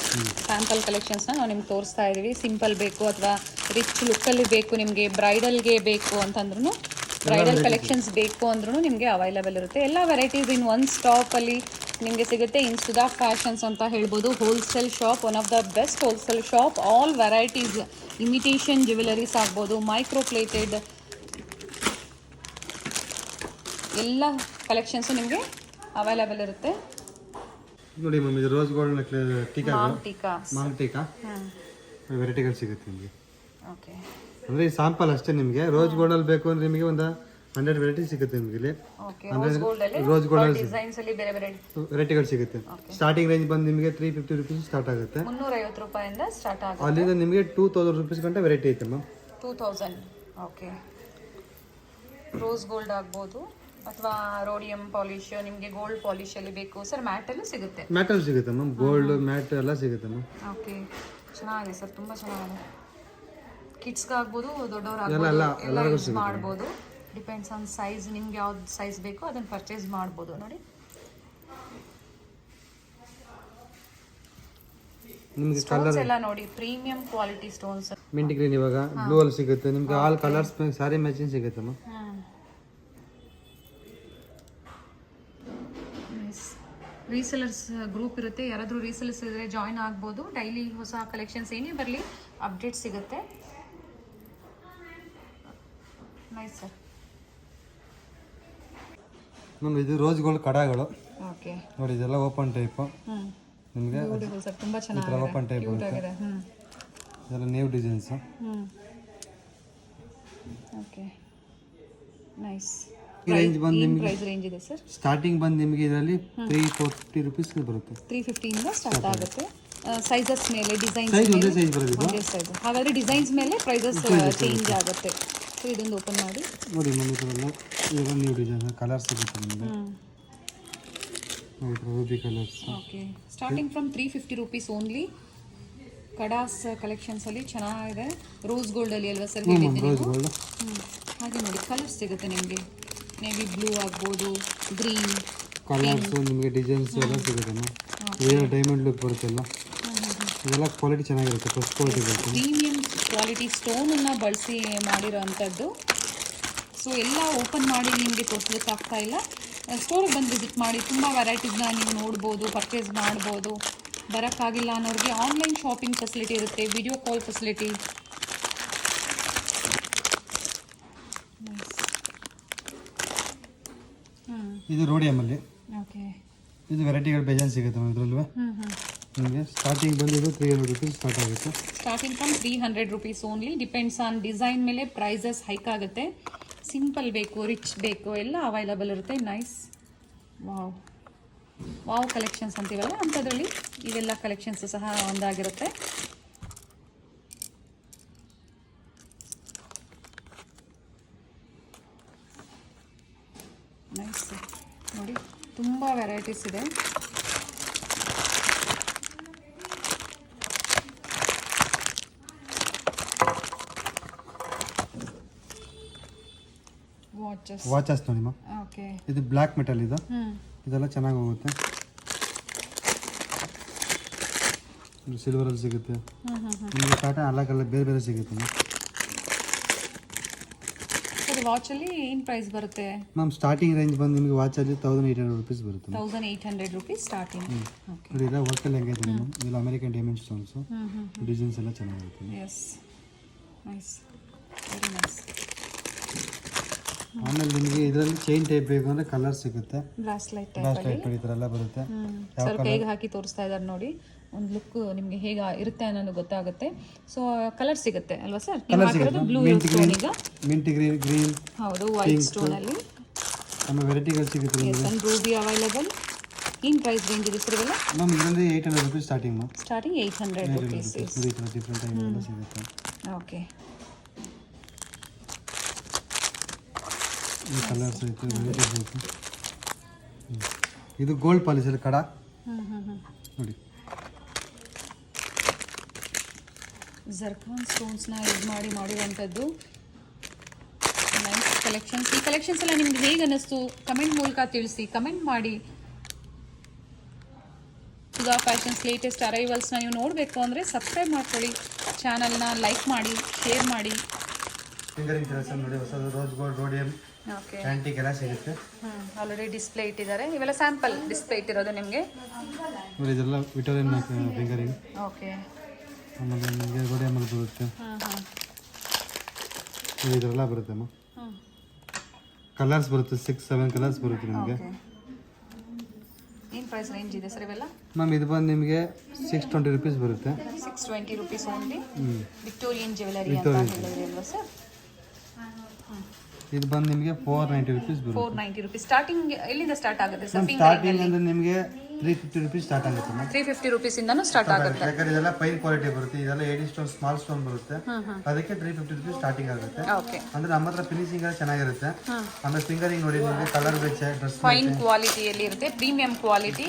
ಸ್ಯಾಂಪಲ್ ಕಲೆಕ್ಷನ್ಸ್ನ ನಾವು ನಿಮ್ಗೆ ತೋರಿಸ್ತಾ ಇದ್ದೀವಿ. ಸಿಂಪಲ್ ಬೇಕು ಅಥವಾ ರಿಚ್ ಲುಕ್ಕಲ್ಲಿ ಬೇಕು, ನಿಮಗೆ ಬ್ರೈಡಲ್ಗೆ ಬೇಕು ಅಂತಂದ್ರೂ, ಬ್ರೈಡಲ್ ಕಲೆಕ್ಷನ್ಸ್ ಬೇಕು ಅಂದ್ರೂ ನಿಮಗೆ ಅವೈಲಬಲ್ ಇರುತ್ತೆ. ಎಲ್ಲ ವೆರೈಟೀಸ್ ಇನ್ ಒನ್ ಸ್ಟಾಪಲ್ಲಿ ನಿಮಗೆ ಸಿಗುತ್ತೆ. ಇನ್ ಸುಧಾ ಫ್ಯಾಷನ್ಸ್ ಅಂತ ಹೇಳ್ಬೋದು, wholesale shop, one of the best wholesale shop. All varieties, imitation jewelleries ಆಗ್ಬೋದು, ಮೈಕ್ರೋ ಪ್ಲೇಟೆಡ್ ಎಲ್ಲ ಕಲೆಕ್ಷನ್ಸು ನಿಮಗೆ ಅವೈಲಬಲ್ ಇರುತ್ತೆ. ನೋಡಿ ಮ್ಯಾಮ್, ಇದು ರೋಸ್ ಗೋಲ್ಡ್ ಟೀಕಾ, ಮಾಂಗ್ ಟೀಕಾ ವೆರೈಟಿಗಳು ಸಿಗುತ್ತೆ ನಿಮಗೆ. ಓಕೆ, ಅಂದರೆ ಈ ಸ್ಯಾಂಪಲ್ ಅಷ್ಟೇ. ನಿಮಗೆ ರೋಸ್ ಗೋಲ್ಡಲ್ಲಿ ಬೇಕು ಅಂದರೆ ನಿಮಗೆ ಒಂದು 100 ವೆರೈಟಿ ಸಿಗುತ್ತೆ ನಿಮಗೆ ಇಲ್ಲಿ. ರೋಸ್ ಗೋಲ್ಡಲ್ಲಿ ವೆರೈಟಿಗಳು ಸಿಗುತ್ತೆ. ಸ್ಟಾರ್ಟಿಂಗ್ ರೇಂಜ್ ಬಂದು ನಿಮಗೆ 350 rupees ಸ್ಟಾರ್ಟ್ ಆಗುತ್ತೆ. 350 ರೂಪಾಯಿಂದ ಸ್ಟಾರ್ಟ್ ಆಗುತ್ತೆ. ಅಲ್ಲಿಂದ ನಿಮಗೆ 2000 rupees ಗಂಟ ವೆರೈಟಿ ಐತೆ ಮ್ಯಾಮ್. 2000. ಓಕೆ, ರೋಸ್ ಗೋಲ್ಡ್ ಆಗ್ಬೋದು ಅಥವಾ ರೋಡಿಯಂ ಪಾಲಿಶ್, ನಿಮಗೆ ಗೋಲ್ಡ್ ಪಾಲಿಶಲ್ಲಿ ಬೇಕು ಸರ್. ಮ್ಯಾಟಲ್ಲೂ ಸಿಗುತ್ತೆ, ಮ್ಯಾಟಲ್ಲಿ ಸಿಗುತ್ತೆ ಮ್ಯಾಮ್, ಗೋಲ್ಡ್ ಮ್ಯಾಟ್ ಎಲ್ಲ ಸಿಗುತ್ತೆ ಮ್ಯಾಮ್. ಓಕೆ, ಚೆನ್ನಾಗಿದೆ ಸರ್, ತುಂಬ ಚೆನ್ನಾಗಿದೆ. ಕಿಡ್ಸ್ಗಾಗ್ಬೋದು, ದೊಡ್ಡವ್ರಾಗ್ಬೋದು, ಎಲ್ಲ ಯೂಸ್ ಮಾಡ್ಬೋದು. ಡಿಪೆಂಡ್ಸ್ ಆನ್ ಸೈಜ್, ನಿಮ್ಗೆ ಯಾವ್ದು ಸೈಜ್ ಬೇಕೋ ಅದನ್ನು ಪರ್ಚೇಸ್ ಮಾಡ್ಬೋದು. ನೋಡಿ, ನಿಮಗೆ ಸ್ಟೋನ್ಸ್ ಎಲ್ಲ ನೋಡಿ, premium quality stones. Mint green ಇವಾಗ ಬ್ಲೂ ಅಲ್ಲಿ ಸಿಗುತ್ತೆ ನಿಮಗೆ. ಆಲ್ ಕಲರ್ಸ್ ಸಾರಿ ಮ್ಯಾಚಿಂಗ್ ಸಿಗುತ್ತೆ ಮ್ಯಾಮ್. ರೀಸೆಲರ್ಸ್ ಗ್ರೂಪ್ ಇರುತ್ತೆ, ಯಾರಾದರೂ ರೀಸೆಲರ್ಸ್ ಇದ್ದರೆ ಜಾಯ್ನ್ ಆಗ್ಬೋದು. ಡೈಲಿ ಹೊಸ ಕಲೆಕ್ಷನ್ಸ್ ಏನೇ ಬರಲಿ ಅಪ್ಡೇಟ್ ಸಿಗುತ್ತೆ. Nice sir. ಮ್ಯಾಮ್ ಇದು ರೋಸ್ ಗೋಲ್ಡ್ ಕಡಗಳು. ಓಕೆ, ನೋಡಿ ಇದೆಲ್ಲ ಓಪನ್ ಟೈಪು ನಿಮಗೆ. ಸರ್ ತುಂಬ ಚೆನ್ನಾಗಿದೆ, ಓಪನ್ ಟೈಪ್ ಬರುತ್ತೆ. ಇದೆಲ್ಲ new designs. Okay, nice. Range ಬಂದು ನಿಮಗೆ ಪ್ರೈಸ್ ರೇಂಜ್ ಇದೆ ಸರ್? ಸ್ಟಾರ್ಟಿಂಗ್ ಬಂದು ನಿಮಗೆ ಇದರಲ್ಲಿ 340 rupees ಬರುತ್ತೆ. 350 ಇಂದ ಸ್ಟಾರ್ಟ್ ಆಗುತ್ತೆ. ಸೈಜಸ್ ಮೇಲೆ, ಡಿಸೈನ್ಸ್ ಸೈಜ್ ಒಂದೇ ಸೈಜ್ ಬರುತ್ತೆ. ಒಂದೇ ಸೈಜ್. ಹಾಗಾದರೆ ಡಿಸೈನ್ಸ್ ಮೇಲೆ ಪ್ರೈಸಸ್ ಚೇಂಜ್ ಆಗುತ್ತೆ. ಸೊ ಇದೊಂದು ಓಪನ್ ಮಾಡಿ ನೋಡಿ ಮ್ಯಾಮ್, ಇದೆಲ್ಲ ಇದೆಲ್ಲ ನ್ಯೂ ಡಿಸೈನ್ ಕಲರ್ಸ್ ಸಿಗುತ್ತೆ ನಿಮಗೆ. Ruby colours. Okay, starting from 350 rupees only. Kadas ಕಲೆಕ್ಷನ್ಸಲ್ಲಿ ಚೆನ್ನಾಗಿದೆ. ರೋಸ್ ಗೋಲ್ಡಲ್ಲಿ ಅಲ್ವಾ ಸರ್ ಹೇಳಿದ್ದೀನಿ? Rose gold. ಹಾಗೆ ನೋಡಿ, ಕಲರ್ಸ್ ಸಿಗುತ್ತೆ ನಿಮಗೆ. ನೇವಿ ಬ್ಲೂ ಆಗ್ಬೋದು, ಗ್ರೀನ್ ಕಲರ್ಸು ನಿಮಗೆ, ಡಿಸೈನ್ಸ್ ಎಲ್ಲ ಸಿಗುತ್ತೆ ಮ್ಯಾಮ್. ಇದೇನೋ ಡೈಮಂಡ್ ಲುಕ್ ಬರುತ್ತಲ್ಲ, ಇದೆಲ್ಲ ಕ್ವಾಲಿಟಿ ಚೆನ್ನಾಗಿರುತ್ತೆ, ಫಸ್ಟ್ ಕ್ವಾಲಿಟಿ ಬರುತ್ತೆ. ಪ್ರೀಮಿಯಂ ಕ್ವಾಲಿಟಿ ಸ್ಟೋನನ್ನು ಬಳಸಿ ಮಾಡಿರೋ ಅಂಥದ್ದು. ಸೊ ಎಲ್ಲ ಓಪನ್ ಮಾಡಿ ನಿಮಗೆ ತೋರಿಸ್ಲಿಕ್ಕೆ ಆಗ್ತಾ ಇಲ್ಲ. ಸ್ಟೋರಿಗೆ ಬಂದು ವಿಸಿಟ್ ಮಾಡಿ, ತುಂಬ ವೆರೈಟೀಸ್ನ ನೀವು ನೋಡ್ಬೋದು, ಪರ್ಚೇಸ್ ಮಾಡ್ಬೋದು. ಬರೋಕ್ಕಾಗಿಲ್ಲ ಅನ್ನೋರಿಗೆ ಆನ್ಲೈನ್ ಶಾಪಿಂಗ್ ಫೆಸಿಲಿಟಿ ಇರುತ್ತೆ, ವಿಡಿಯೋ ಕಾಲ್ ಫೆಸಿಲಿಟಿ. ಇದು ರೋಡಿಯಮಲ್ಲಿ. ಓಕೆ, ಇದು ವೆರೈಟಿಗಳು ಬೇಜಾನ್ ಸಿಗುತ್ತೆ ಮ್ಯಾಮ್ ಇದರಲ್ಲೂ. ನಿಮಗೆ ಸ್ಟಾರ್ಟಿಂಗ್ ಬಂದಿದ್ದು 300 ರುಪೀಸ್ ಸ್ಟಾರ್ಟ್ ಆಗುತ್ತೆ. Starting from 300 rupees only. Depends on design ಮೇಲೆ ಪ್ರೈಸಸ್ ಹೈಕ್ ಆಗುತ್ತೆ. ಸಿಂಪಲ್ ಬೇಕು, ರಿಚ್ ಬೇಕು, ಎಲ್ಲ ಅವೈಲಬಲ್ ಇರುತ್ತೆ. ನೈಸ್. ವಾವ್ ಕಲೆಕ್ಷನ್ಸ್ ಅಂತೀವಲ್ಲ ಅಂಥದ್ರಲ್ಲಿ ಇವೆಲ್ಲ ಕಲೆಕ್ಷನ್ಸು ಸಹ ಒಂದಾಗಿರುತ್ತೆ. ನೈಸ್ ನೋಡಿ, ತುಂಬ ವೆರೈಟೀಸ್ ಇದೆ. ವಾಚಸ್ ನೋಡಿ ಮಾ. ಓಕೆ, ಇದು ಬ್ಲ್ಯಾಕ್ ಮೆಟಲ್ ಇದು. ಇದೆಲ್ಲ ಚೆನ್ನಾಗಿ ಹೋಗುತ್ತೆ. ಸಿಲ್ವರಲ್ಲಿ ಸಿಗುತ್ತೆ ನಿಮಗೆ. ಪ್ಯಾಟರ್ನ್ ಅಲ್ಲ ಬೇರೆ ಬೇರೆ ಸಿಗುತ್ತೆ ಮ್ಯಾಮ್. ಸರ್ ವಾಚಲ್ಲಿ ಏನು ಪ್ರೈಸ್ ಬರುತ್ತೆ ಮ್ಯಾಮ್? ಸ್ಟಾರ್ಟಿಂಗ್ ರೇಂಜ್ ಬಂದು ನಿಮಗೆ ವಾಚಲ್ಲಿ 1800 ರುಪೀಸ್ ಬರುತ್ತೆ. 1800 ರುಪೀಸ್ ಸ್ಟಾರ್ಟಿಂಗ್. ನೋಡಿ ಇಲ್ಲ ವರ್ಕಲ್ಲಿ ಹೆಂಗೈತೆ ಮ್ಯಾಮ್. ಇದೆಲ್ಲ ಅಮೆರಿಕನ್ ಡೈಮಂಡ್ ಸ್ಟೋನ್ಸು. ಡಿಸೈನ್ಸ್ ಎಲ್ಲ ಚೆನ್ನಾಗಿರುತ್ತೆ. Yes, nice, very nice. ಆಮೇಲೆ ನಿಮಗೆ ಇದರಲ್ಲಿ ಚೈನ್ ಟೈಪ್ ಬೇಕು ಅಂದರೆ ಕಲರ್ ಸಿಗುತ್ತೆ. ಬ್ರಾಸ್ಲೈಟ್ ಟೈಪ್ ಈ ಥರ ಎಲ್ಲ ಬರುತ್ತೆ. ಸರ್ ಕೈಗೆ ಹಾಕಿ ತೋರಿಸ್ತಾ ಇದ್ದಾರೆ ನೋಡಿ. ಒಂದು ಲುಕ್ ನಿಮಗೆ ಹೇಗೆ ಇರುತ್ತೆ ಅನ್ನೋದು ಗೊತ್ತಾಗುತ್ತೆ. ಸೊ ಕಲರ್ ಸಿಗುತ್ತೆ ಅಲ್ವಾ ಸರ್? ನೀವು ಹಾಕಿರೋದು ಬ್ಲೂ ಸ್ಟೋನ್ ಈಗ. Mint green. ಹೌದು, ವೈಟ್ ಸ್ಟೋನ್ ಅಲ್ಲಿ ನಮ್ಮ ವೆರೈಟಿಗಳು ಸಿಗುತ್ತೆ. Yes, and ruby available. ಏನು ಪ್ರೈಸ್ ರೇಂಜ್ ಇದೆ ಸರ್ ಇವೆಲ್ಲ? ಮ್ಯಾಮ್ ಇದರಲ್ಲಿ 800 rupees starting ma'am. Starting 800 rupees. ಈ ಥರ ಡಿಫ್ರೆಂಟ್ ಆಗಿ ಎಲ್ಲ ಸಿಗುತ್ತೆ. ಓಕೆ, ಈ ಕಲರ್ಸ್ ಐತೆ, ವೆರೈಟೀಸ್ ಐತೆ. ಇದು ಗೋಲ್ಡ್ ಪಾಲಿಸಲ್ಲಿ ಕಡ ನೋಡಿ. ಜರ್ಕಾನ್ ಸ್ಟೋನ್ಸ್ನ ಯೂಸ್ ಮಾಡಿರುವಂಥದ್ದು ನೈಸ್ ಕಲೆಕ್ಷನ್ಸ್. ಈ ಕಲೆಕ್ಷನ್ಸ್ ಎಲ್ಲ ನಿಮ್ಗೆ ಹೇಗೆ ಅನ್ನಿಸ್ತು ಕಮೆಂಟ್ ಮೂಲಕ ತಿಳಿಸಿ. ಕಮೆಂಟ್ ಮಾಡಿ. ಸುಧಾ ಫ್ಯಾಷನ್ಸ್ ಲೇಟೆಸ್ಟ್ ಅರೈವಲ್ಸ್ನ ನೀವು ನೋಡಬೇಕು ಅಂದರೆ ಸಬ್ಸ್ಕ್ರೈಬ್ ಮಾಡ್ಕೊಳ್ಳಿ, ಚಾನಲ್ನ ಲೈಕ್ ಮಾಡಿ, ಶೇರ್ ಮಾಡಿ. ಫಿಂಗರಿಂಗ್ ಕೆಲಸ ನೋಡಿ, ಹೊಸದು rose gold, rhodium, okay, antique ಎಲ್ಲ ಸಿಗುತ್ತೆ. ಆಲ್ರೆಡಿ ಡಿಸ್ಪ್ಲೇ ಇಟ್ಟಿದ್ದಾರೆ. ಇವೆಲ್ಲ ಸ್ಯಾಂಪಲ್ ಡಿಸ್ಪ್ಲೇ ಇಟ್ಟಿರೋದು ನಿಮಗೆ. ನೋಡಿ ಇದೆಲ್ಲ ವಿಟೋರಿಯನ್ ಫಿಂಗರಿಂಗ್. ಓಕೆ, ಆಮೇಲೆ ನಿಮಗೆ ರೋಡಿಯಮಲ್ಲಿ ಬರುತ್ತೆ. ಇದೆಲ್ಲ ಬರುತ್ತೆ ಅಮ್ಮ. ಕಲರ್ಸ್ ಬರುತ್ತೆ, 6-7 ಕಲರ್ಸ್ ಬರುತ್ತೆ ನಿಮಗೆ. ಏನು ಪ್ರೈಸ್ ರೇಂಜ್ ಇದೆ ಸರ್ ಇವೆಲ್ಲ? ಮ್ಯಾಮ್ ಇದು ಬಂದು ನಿಮಗೆ 620 ರುಪೀಸ್ ಬರುತ್ತೆ. 620 ರುಪೀಸ್ ಓನ್ಲಿ. ವಿಕ್ಟೋರಿಯನ್ ಜ್ಯುವೆಲರಿ ಅಂತ ಹೇಳಿದ್ರಿ ಅಲ್ವಾ ಸರ್? ಇದು ಬಂದು ನಿಮಗೆ 490 ರುಪೀಸ್ ಬರುತ್ತೆ. 490 ರುಪೀಸ್. ಸ್ಟಾರ್ಟಿಂಗ್ ಎಲ್ಲಿಂದ ಸ್ಟಾರ್ಟ್ ಆಗುತ್ತೆ ಸರ್? ಸ್ಟಾರ್ಟಿಂಗ್ ಅಂದ್ರೆ ನಿಮಗೆ 350 ರುಪೀಸ್ ಸ್ಟಾರ್ಟ್ ಆಗುತ್ತೆ ಮ್ಯಾಮ್. 350 ರುಪೀಸ್ ಇಂದನೂ ಸ್ಟಾರ್ಟ್ ಆಗುತ್ತೆ. ಯಾಕಂದ್ರೆ ಇದೆಲ್ಲ ಫೈನ್ ಕ್ವಾಲಿಟಿ ಬರುತ್ತೆ. ಇದೆಲ್ಲ 80 ಸ್ಟೋನ್ ಸ್ಮಾಲ್ ಸ್ಟೋನ್ ಬರುತ್ತೆ. ಅದಕ್ಕೆ 350 ರುಪೀಸ್ ಸ್ಟಾರ್ಟಿಂಗ್ ಆಗುತ್ತೆ. ಓಕೆ, ಅಂದ್ರೆ ನಮ್ಮ ಹತ್ರ ಫಿನಿಶಿಂಗ್ ಎಲ್ಲ ಚೆನ್ನಾಗಿರುತ್ತೆ. ಆಮೇಲೆ ಫಿಂಗರಿಂಗ್ ನೋಡಿ ನಿಮಗೆ ಕಲರ್ ಬೇಚೆ ಡ್ರೆಸ್ ಫೈನ್ ಕ್ವಾಲಿಟಿಯಲ್ಲಿ ಇರುತ್ತೆ, ಪ್ರೀಮಿಯಂ ಕ್ವಾಲಿಟಿ.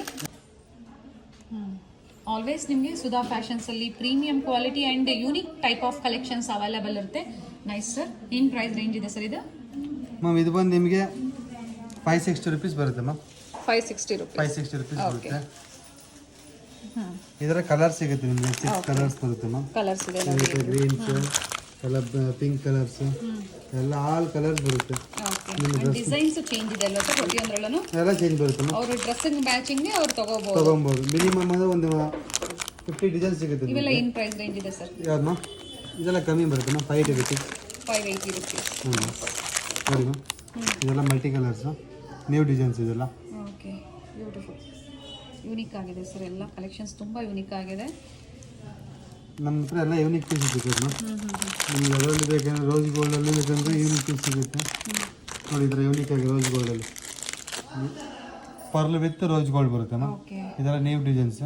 ಆಲ್ವೇಸ್ ನಿಮಗೆ ಸುಧಾ ಫ್ಯಾಷನ್ಸ್ ಅಲ್ಲಿ premium quality and unique type of collections available ಇರುತ್ತೆ. Nice sir. ಏನು ಪ್ರೈಸ್ ರೇಂಜ್ ಇದೆ ಸರ್ ಇದು? ಮ್ಯಾಮ್ ಇದು ಬಂದು ನಿಮಗೆ 560 ರುಪೀಸ್ ಬರುತ್ತೆ ಮ್ಯಾಮ್. 560 ರುಪೀಸ್. 560 ರುಪೀಸ್ ಬರುತ್ತೆ. ಇದರ ಕಲರ್ ಸಿಗುತ್ತೆ ನಿಮಗೆ 6 ಕಲರ್ಸ್ ಬರುತ್ತೆ ಮ್ಯಾಮ್. ಕಲರ್ಸ್ ಇದೆ ನೋಡಿ. ಗ್ರೀನ್ಸ್ ಎಲ್ಲ, ಪಿಂಕ್ ಕಲರ್ಸ್ ಎಲ್ಲ, ಆಲ್ ಕಲರ್ಸ್ ಬರುತ್ತೆ. ಓಕೆ, ಡಿಸೈನ್ಸ್ ಚೇಂಜ್ ಇದೆ ಅಲ್ವಾ ಸರ್ ಪ್ರತಿಯೊಂದರಲ್ಲೂ? ಎಲ್ಲ ಚೇಂಜ್ ಬರುತ್ತೆ ಮ್ಯಾಮ್. ಅವರು ಡ್ರೆಸ್ಸಿಂಗ್ ಮ್ಯಾಚಿಂಗ್ ಅವ್ರು ತಗೋಬಹುದು. ಮಿನಿಮಮ್ ಅಂದ್ರೆ ಒಂದು 50 ಡಿಸೈನ್ ಸಿಗುತ್ತೆ. ಇವೆಲ್ಲ ಏನು ಪ್ರೈಸ್ ರೇಂಜ್ ಇದೆ ಸರ್? ಯಾವ್ದು ಮ್ಯಾಮ್? ಇದೆಲ್ಲ ಕಮ್ಮಿ ಬರುತ್ತೆ ಮ್ಯಾಮ್, 580 ರುಪೀಸ್. 580 ರುಪೀಸ್. ನೋಡಿ ಮ್ಯಾಮ್, ಇದೆಲ್ಲ ಮಲ್ಟಿ ಕಲರ್ಸು, ನ್ಯೂ ಡಿಸೈನ್ಸ್ ಇದೆಲ್ಲ. ಓಕೆ, ಬ್ಯೂಟಿಫುಲ್, ಯೂನಿಕ್ ಆಗಿದೆ ಸರ್. ಎಲ್ಲ ಕಲೆಕ್ಷನ್ಸ್ ತುಂಬ ಯೂನಿಕ್ ಆಗಿದೆ. ನಮ್ಮ ಹತ್ರ ಎಲ್ಲ ಯೂನಿಕ್ ಪೀಸ್ ಸಿಗುತ್ತೆ ಮ್ಯಾಮ್. ನಿಮ್ಗೆ ಅದರಲ್ಲಿ ಬೇಕಂದ್ರೆ ರೋಸ್ ಗೋಲ್ಡಲ್ಲಿ ಬೇಕಂದ್ರೆ ಯೂನಿಕ್ ಪೀಸ್ ಸಿಗುತ್ತೆ. ನೋಡಿ ಈ ಥರ ಯೂನಿಕ್ ಆಗಿ ರೋಸ್ ಗೋಲ್ಡಲ್ಲಿ ಪರ್ಲ್ ವಿತ್ ರೋಸ್ ಗೋಲ್ಡ್ ಬರುತ್ತೆ ಮ್ಯಾಮ್. ಓಕೆ, ಇದೆಲ್ಲ ನ್ಯೂ ಡಿಸೈನ್ಸ್.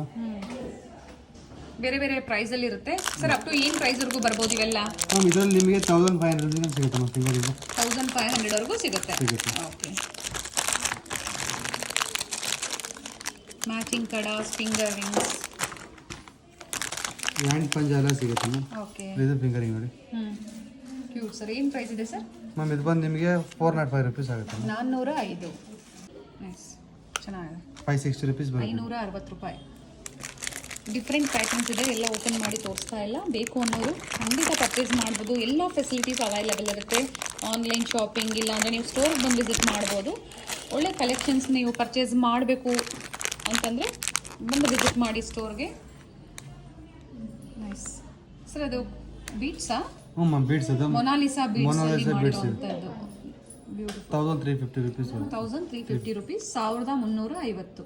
ಬೇರೆ ಬೇರೆ ಪ್ರೈಸ್ ಅಲ್ಲಿ ಇರುತ್ತೆ ಸರ್. ಅಪ್ ಟು ಏನು ಪ್ರೈಸ್ ವರೆಗೂ ಬರ್ಬೋದು ಇವೆಲ್ಲ? ಮ್ಯಾಮ್ ಇದರಲ್ಲಿ ನಿಮಗೆ 1500 ಸಿಗುತ್ತೆ ಮ್ಯಾಮ್. ಫಿಂಗರಿಂಗು 1500 ವರೆಗೂ ಸಿಗುತ್ತೆ. Okay, matching kadas, finger rings, hand ಪಂಜ ಎಲ್ಲ ಸಿಗುತ್ತೆ ಮ್ಯಾಮ್. ಓಕೆ, ಇದು ಫಿಂಗರಿಂಗ್ ನೋಡಿ. Cute sir. ಏನು ಪ್ರೈಸ್ ಇದೆ ಸರ್? ಮ್ಯಾಮ್ ಇದು ಬಂದು ನಿಮಗೆ 405 ರುಪೀಸ್ ಆಗುತ್ತೆ ಮ್ಯಾಮ್. 405. ನೈಸ್, ಚೆನ್ನಾಗಿದೆ. 560 ರುಪೀಸ್ ಬರುತ್ತೆ. 560 ರೂಪಾಯಿ. ಡಿಫ್ರೆಂಟ್ ಪ್ಯಾಟರ್ನ್ಸ್ ಇದೆ, ಎಲ್ಲ ಓಪನ್ ಮಾಡಿ ತೋರಿಸ್ತಾ ಇಲ್ಲ. ಬೇಕು ಅನ್ನೋರು ಖಂಡಿತ ಪರ್ಚೇಸ್ ಮಾಡ್ಬೋದು. ಎಲ್ಲ ಫೆಸಿಲಿಟೀಸ್ ಅವೈಲೇಬಲ್ ಇರುತ್ತೆ. ಆನ್ಲೈನ್ ಶಾಪಿಂಗ್ ಇಲ್ಲ ಅಂದರೆ ನೀವು ಸ್ಟೋರ್ಗೆ ಬಂದು ವಿಸಿಟ್ ಮಾಡ್ಬೋದು. ಒಳ್ಳೆ ಕಲೆಕ್ಷನ್ಸ್ ನೀವು ಪರ್ಚೇಸ್ ಮಾಡಬೇಕು ಅಂತಂದರೆ ಬಂದು ವಿಸಿಟ್ ಮಾಡಿ ಸ್ಟೋರ್ಗೆ. Nice sir. ಅದು ಬೀಟ್ಸಾ? ಹ್ಞೂ ಮ್ಯಾಮ್, ಬೀಡ್ಸ್ ಅದು ಮೊನಾಲಿಸಾ ಬೀಟ್ಸ್ ಅಲ್ಲಿ ಮೊನಾಲಿಸಾ ಬೀಡ್ಸ್ ಮಾಡಿರುವಂಥದ್ದು. ಬ್ಯೂಟಿಫುಲ್. 1350 ರುಪೀಸ್ ಬರುತ್ತೆ. 1350 ರುಪೀಸ್. 1350.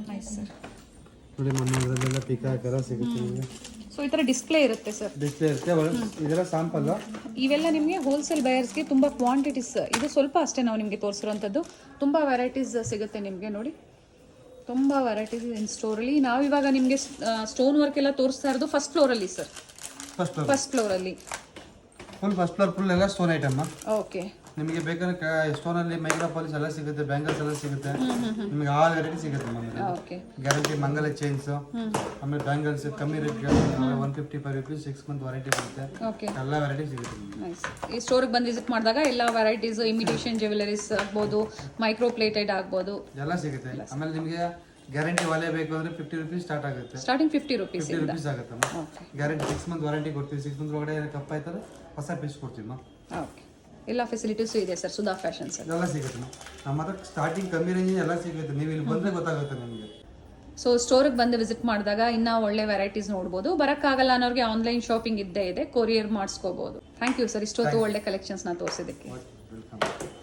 Nice sir. ನೋಡಿ ಮೊನ್ನೆ ಇದರಲ್ಲೆಲ್ಲ ಪಿಕಾಕ್ ಎಲ್ಲ ಸಿಗುತ್ತೆ ನಿಮಗೆ. ಸೊ ಈ ಥರ ಡಿಸ್ಪ್ಲೇ ಇರುತ್ತೆ ಸರ್. ಡಿಸ್ಪ್ಲೇ ಇರುತ್ತೆ ಇದೆಲ್ಲ ಸ್ಯಾಂಪಲ್. ಇವೆಲ್ಲ ನಿಮಗೆ ಹೋಲ್ಸೇಲ್ ಬಯರ್ಸ್ಗೆ ತುಂಬ ಕ್ವಾಂಟಿಟೀಸ್, ಇದು ಸ್ವಲ್ಪ ಅಷ್ಟೇ ನಾವು ನಿಮಗೆ ತೋರಿಸಿರೋಂಥದ್ದು. ತುಂಬ ವೆರೈಟೀಸ್ ಸಿಗುತ್ತೆ ನಿಮಗೆ ನೋಡಿ, ತುಂಬ ವೆರೈಟೀಸ್ ಇನ್ ಸ್ಟೋರಲ್ಲಿ. ನಾವಿವಾಗ ನಿಮಗೆ ಸ್ಟೋನ್ ವರ್ಕ್ ಎಲ್ಲ ತೋರಿಸ್ತಾ ಇರೋದು ಫಸ್ಟ್ ಫ್ಲೋರಲ್ಲಿ ಸರ್. ಫಸ್ಟ್ ಫ್ಲೋರಲ್ಲಿ ಫಸ್ಟ್ ಫ್ಲೋರ್ ಫುಲ್ ಎಲ್ಲ ಸ್ಟೋನ್ ಐಟಮ್. ಓಕೆ. ನಿಮಗೆ ಬೇಕಾದ್ರೆ ಸ್ಟೋನಲ್ಲಿ ಮೈಕ್ರೋ ಪಾಲಿಶ್ ಎಲ್ಲ ಸಿಗುತ್ತೆ, ಬ್ಯಾಂಗಲ್ಸ್ ಎಲ್ಲ ಸಿಗುತ್ತೆ, ನಿಮಗೆ ಆಲ್ ವೆರೈಟಿ ಸಿಗುತ್ತೆ ನಮ್ಮಲ್ಲಿ. ಓಕೆ. ಗ್ಯಾರಂಟಿ ಮಂಗಲ ಚೈನ್ಸ್, ಆಮೇಲೆ ಬ್ಯಾಂಗಲ್ಸ್ ಕಮ್ಮಿ ರೇಟ್ 155 rupees 6 month ವಾರಂಟಿ ಬರುತ್ತೆ. ಓಕೆ. ಎಲ್ಲ ವೆರೈಟಿ ಸಿಗುತ್ತೆ ನಿಮಗೆ. ನೈಸ್. ಈ ಸ್ಟೋರಿಗೆ ಬಂದು ವಿಸಿಟ್ ಮಾಡಿದಾಗ ಎಲ್ಲ ವೆರೈಟೀಸ್, ಇಮಿಟೇಷನ್ ಜ್ಯುವೆಲರೀಸ್ ಆಗ್ಬೋದು, ಮೈಕ್ರೋ ಪ್ಲೇಟೆಡ್ ಆಗ್ಬೋದು, ಎಲ್ಲ ಸಿಗುತ್ತೆ. ಆಮೇಲೆ ನಿಮಗೆ ಗ್ಯಾರಂಟಿ ವಾಲೆ ಬೇಕು ಅಂದ್ರೆ 50 rupees ಸ್ಟಾರ್ಟ್ ಆಗುತ್ತೆ. ಸ್ಟಾರ್ಟಿಂಗ್ 50 rupees 50 rupees ಆಗುತ್ತೆ. ಓಕೆ. ಗ್ಯಾರಂಟಿ 6 month ವಾರಂಟಿ ಕೊಡ್ತೀವಿ. 6 month ಒಳಗಡೆ ಏನಕ್ಕೆ ಕಪ್ಪ ಆಯ್ತಾರೆ ಹೊಸ ಪೀಸ್ ಕೊಡ್ತೀವಿ. ಓಕೆ. ಎಲ್ಲ ಫೆಸಿಲಿಟೀಸು ಇದೆ ಸರ್ ಸುಧಾ ಫ್ಯಾಷನ್ಸ್. ಎಲ್ಲ ಸಿಗುತ್ತೆ ನಮ್ಮ ಹತ್ರ ಸ್ಟಾರ್ಟಿಂಗ್ ಕಮ್ಮಿ ರೇಂಜ್ ಎಲ್ಲ ಸಿಗುತ್ತೆ. ನೀವು ಇಲ್ಲಿ ಬಂದರೆ ಗೊತ್ತಾಗುತ್ತೆ ನಿಮಗೆ. ಸೊ ಸ್ಟೋರಿಗೆ ಬಂದು ವಿಸಿಟ್ ಮಾಡಿದಾಗ ಇನ್ನೂ ಒಳ್ಳೆ ವೆರೈಟೀಸ್ ನೋಡ್ಬೋದು. ಬರೋಕ್ಕಾಗಲ್ಲ ಅನ್ನೋರಿಗೆ ಆನ್ಲೈನ್ ಶಾಪಿಂಗ್ ಇದ್ದೇ ಇದೆ, ಕೊರಿಯರ್ ಮಾಡಿಸ್ಕೋಬೋದು. ಥ್ಯಾಂಕ್ ಯು ಸರ್, ಇಷ್ಟೊತ್ತು ಒಳ್ಳೆ ಕಲೆಕ್ಷನ್ಸ್ನ ತೋರಿಸಿದ್ದಕ್ಕೆ. ವೆಲ್ಕಮ್.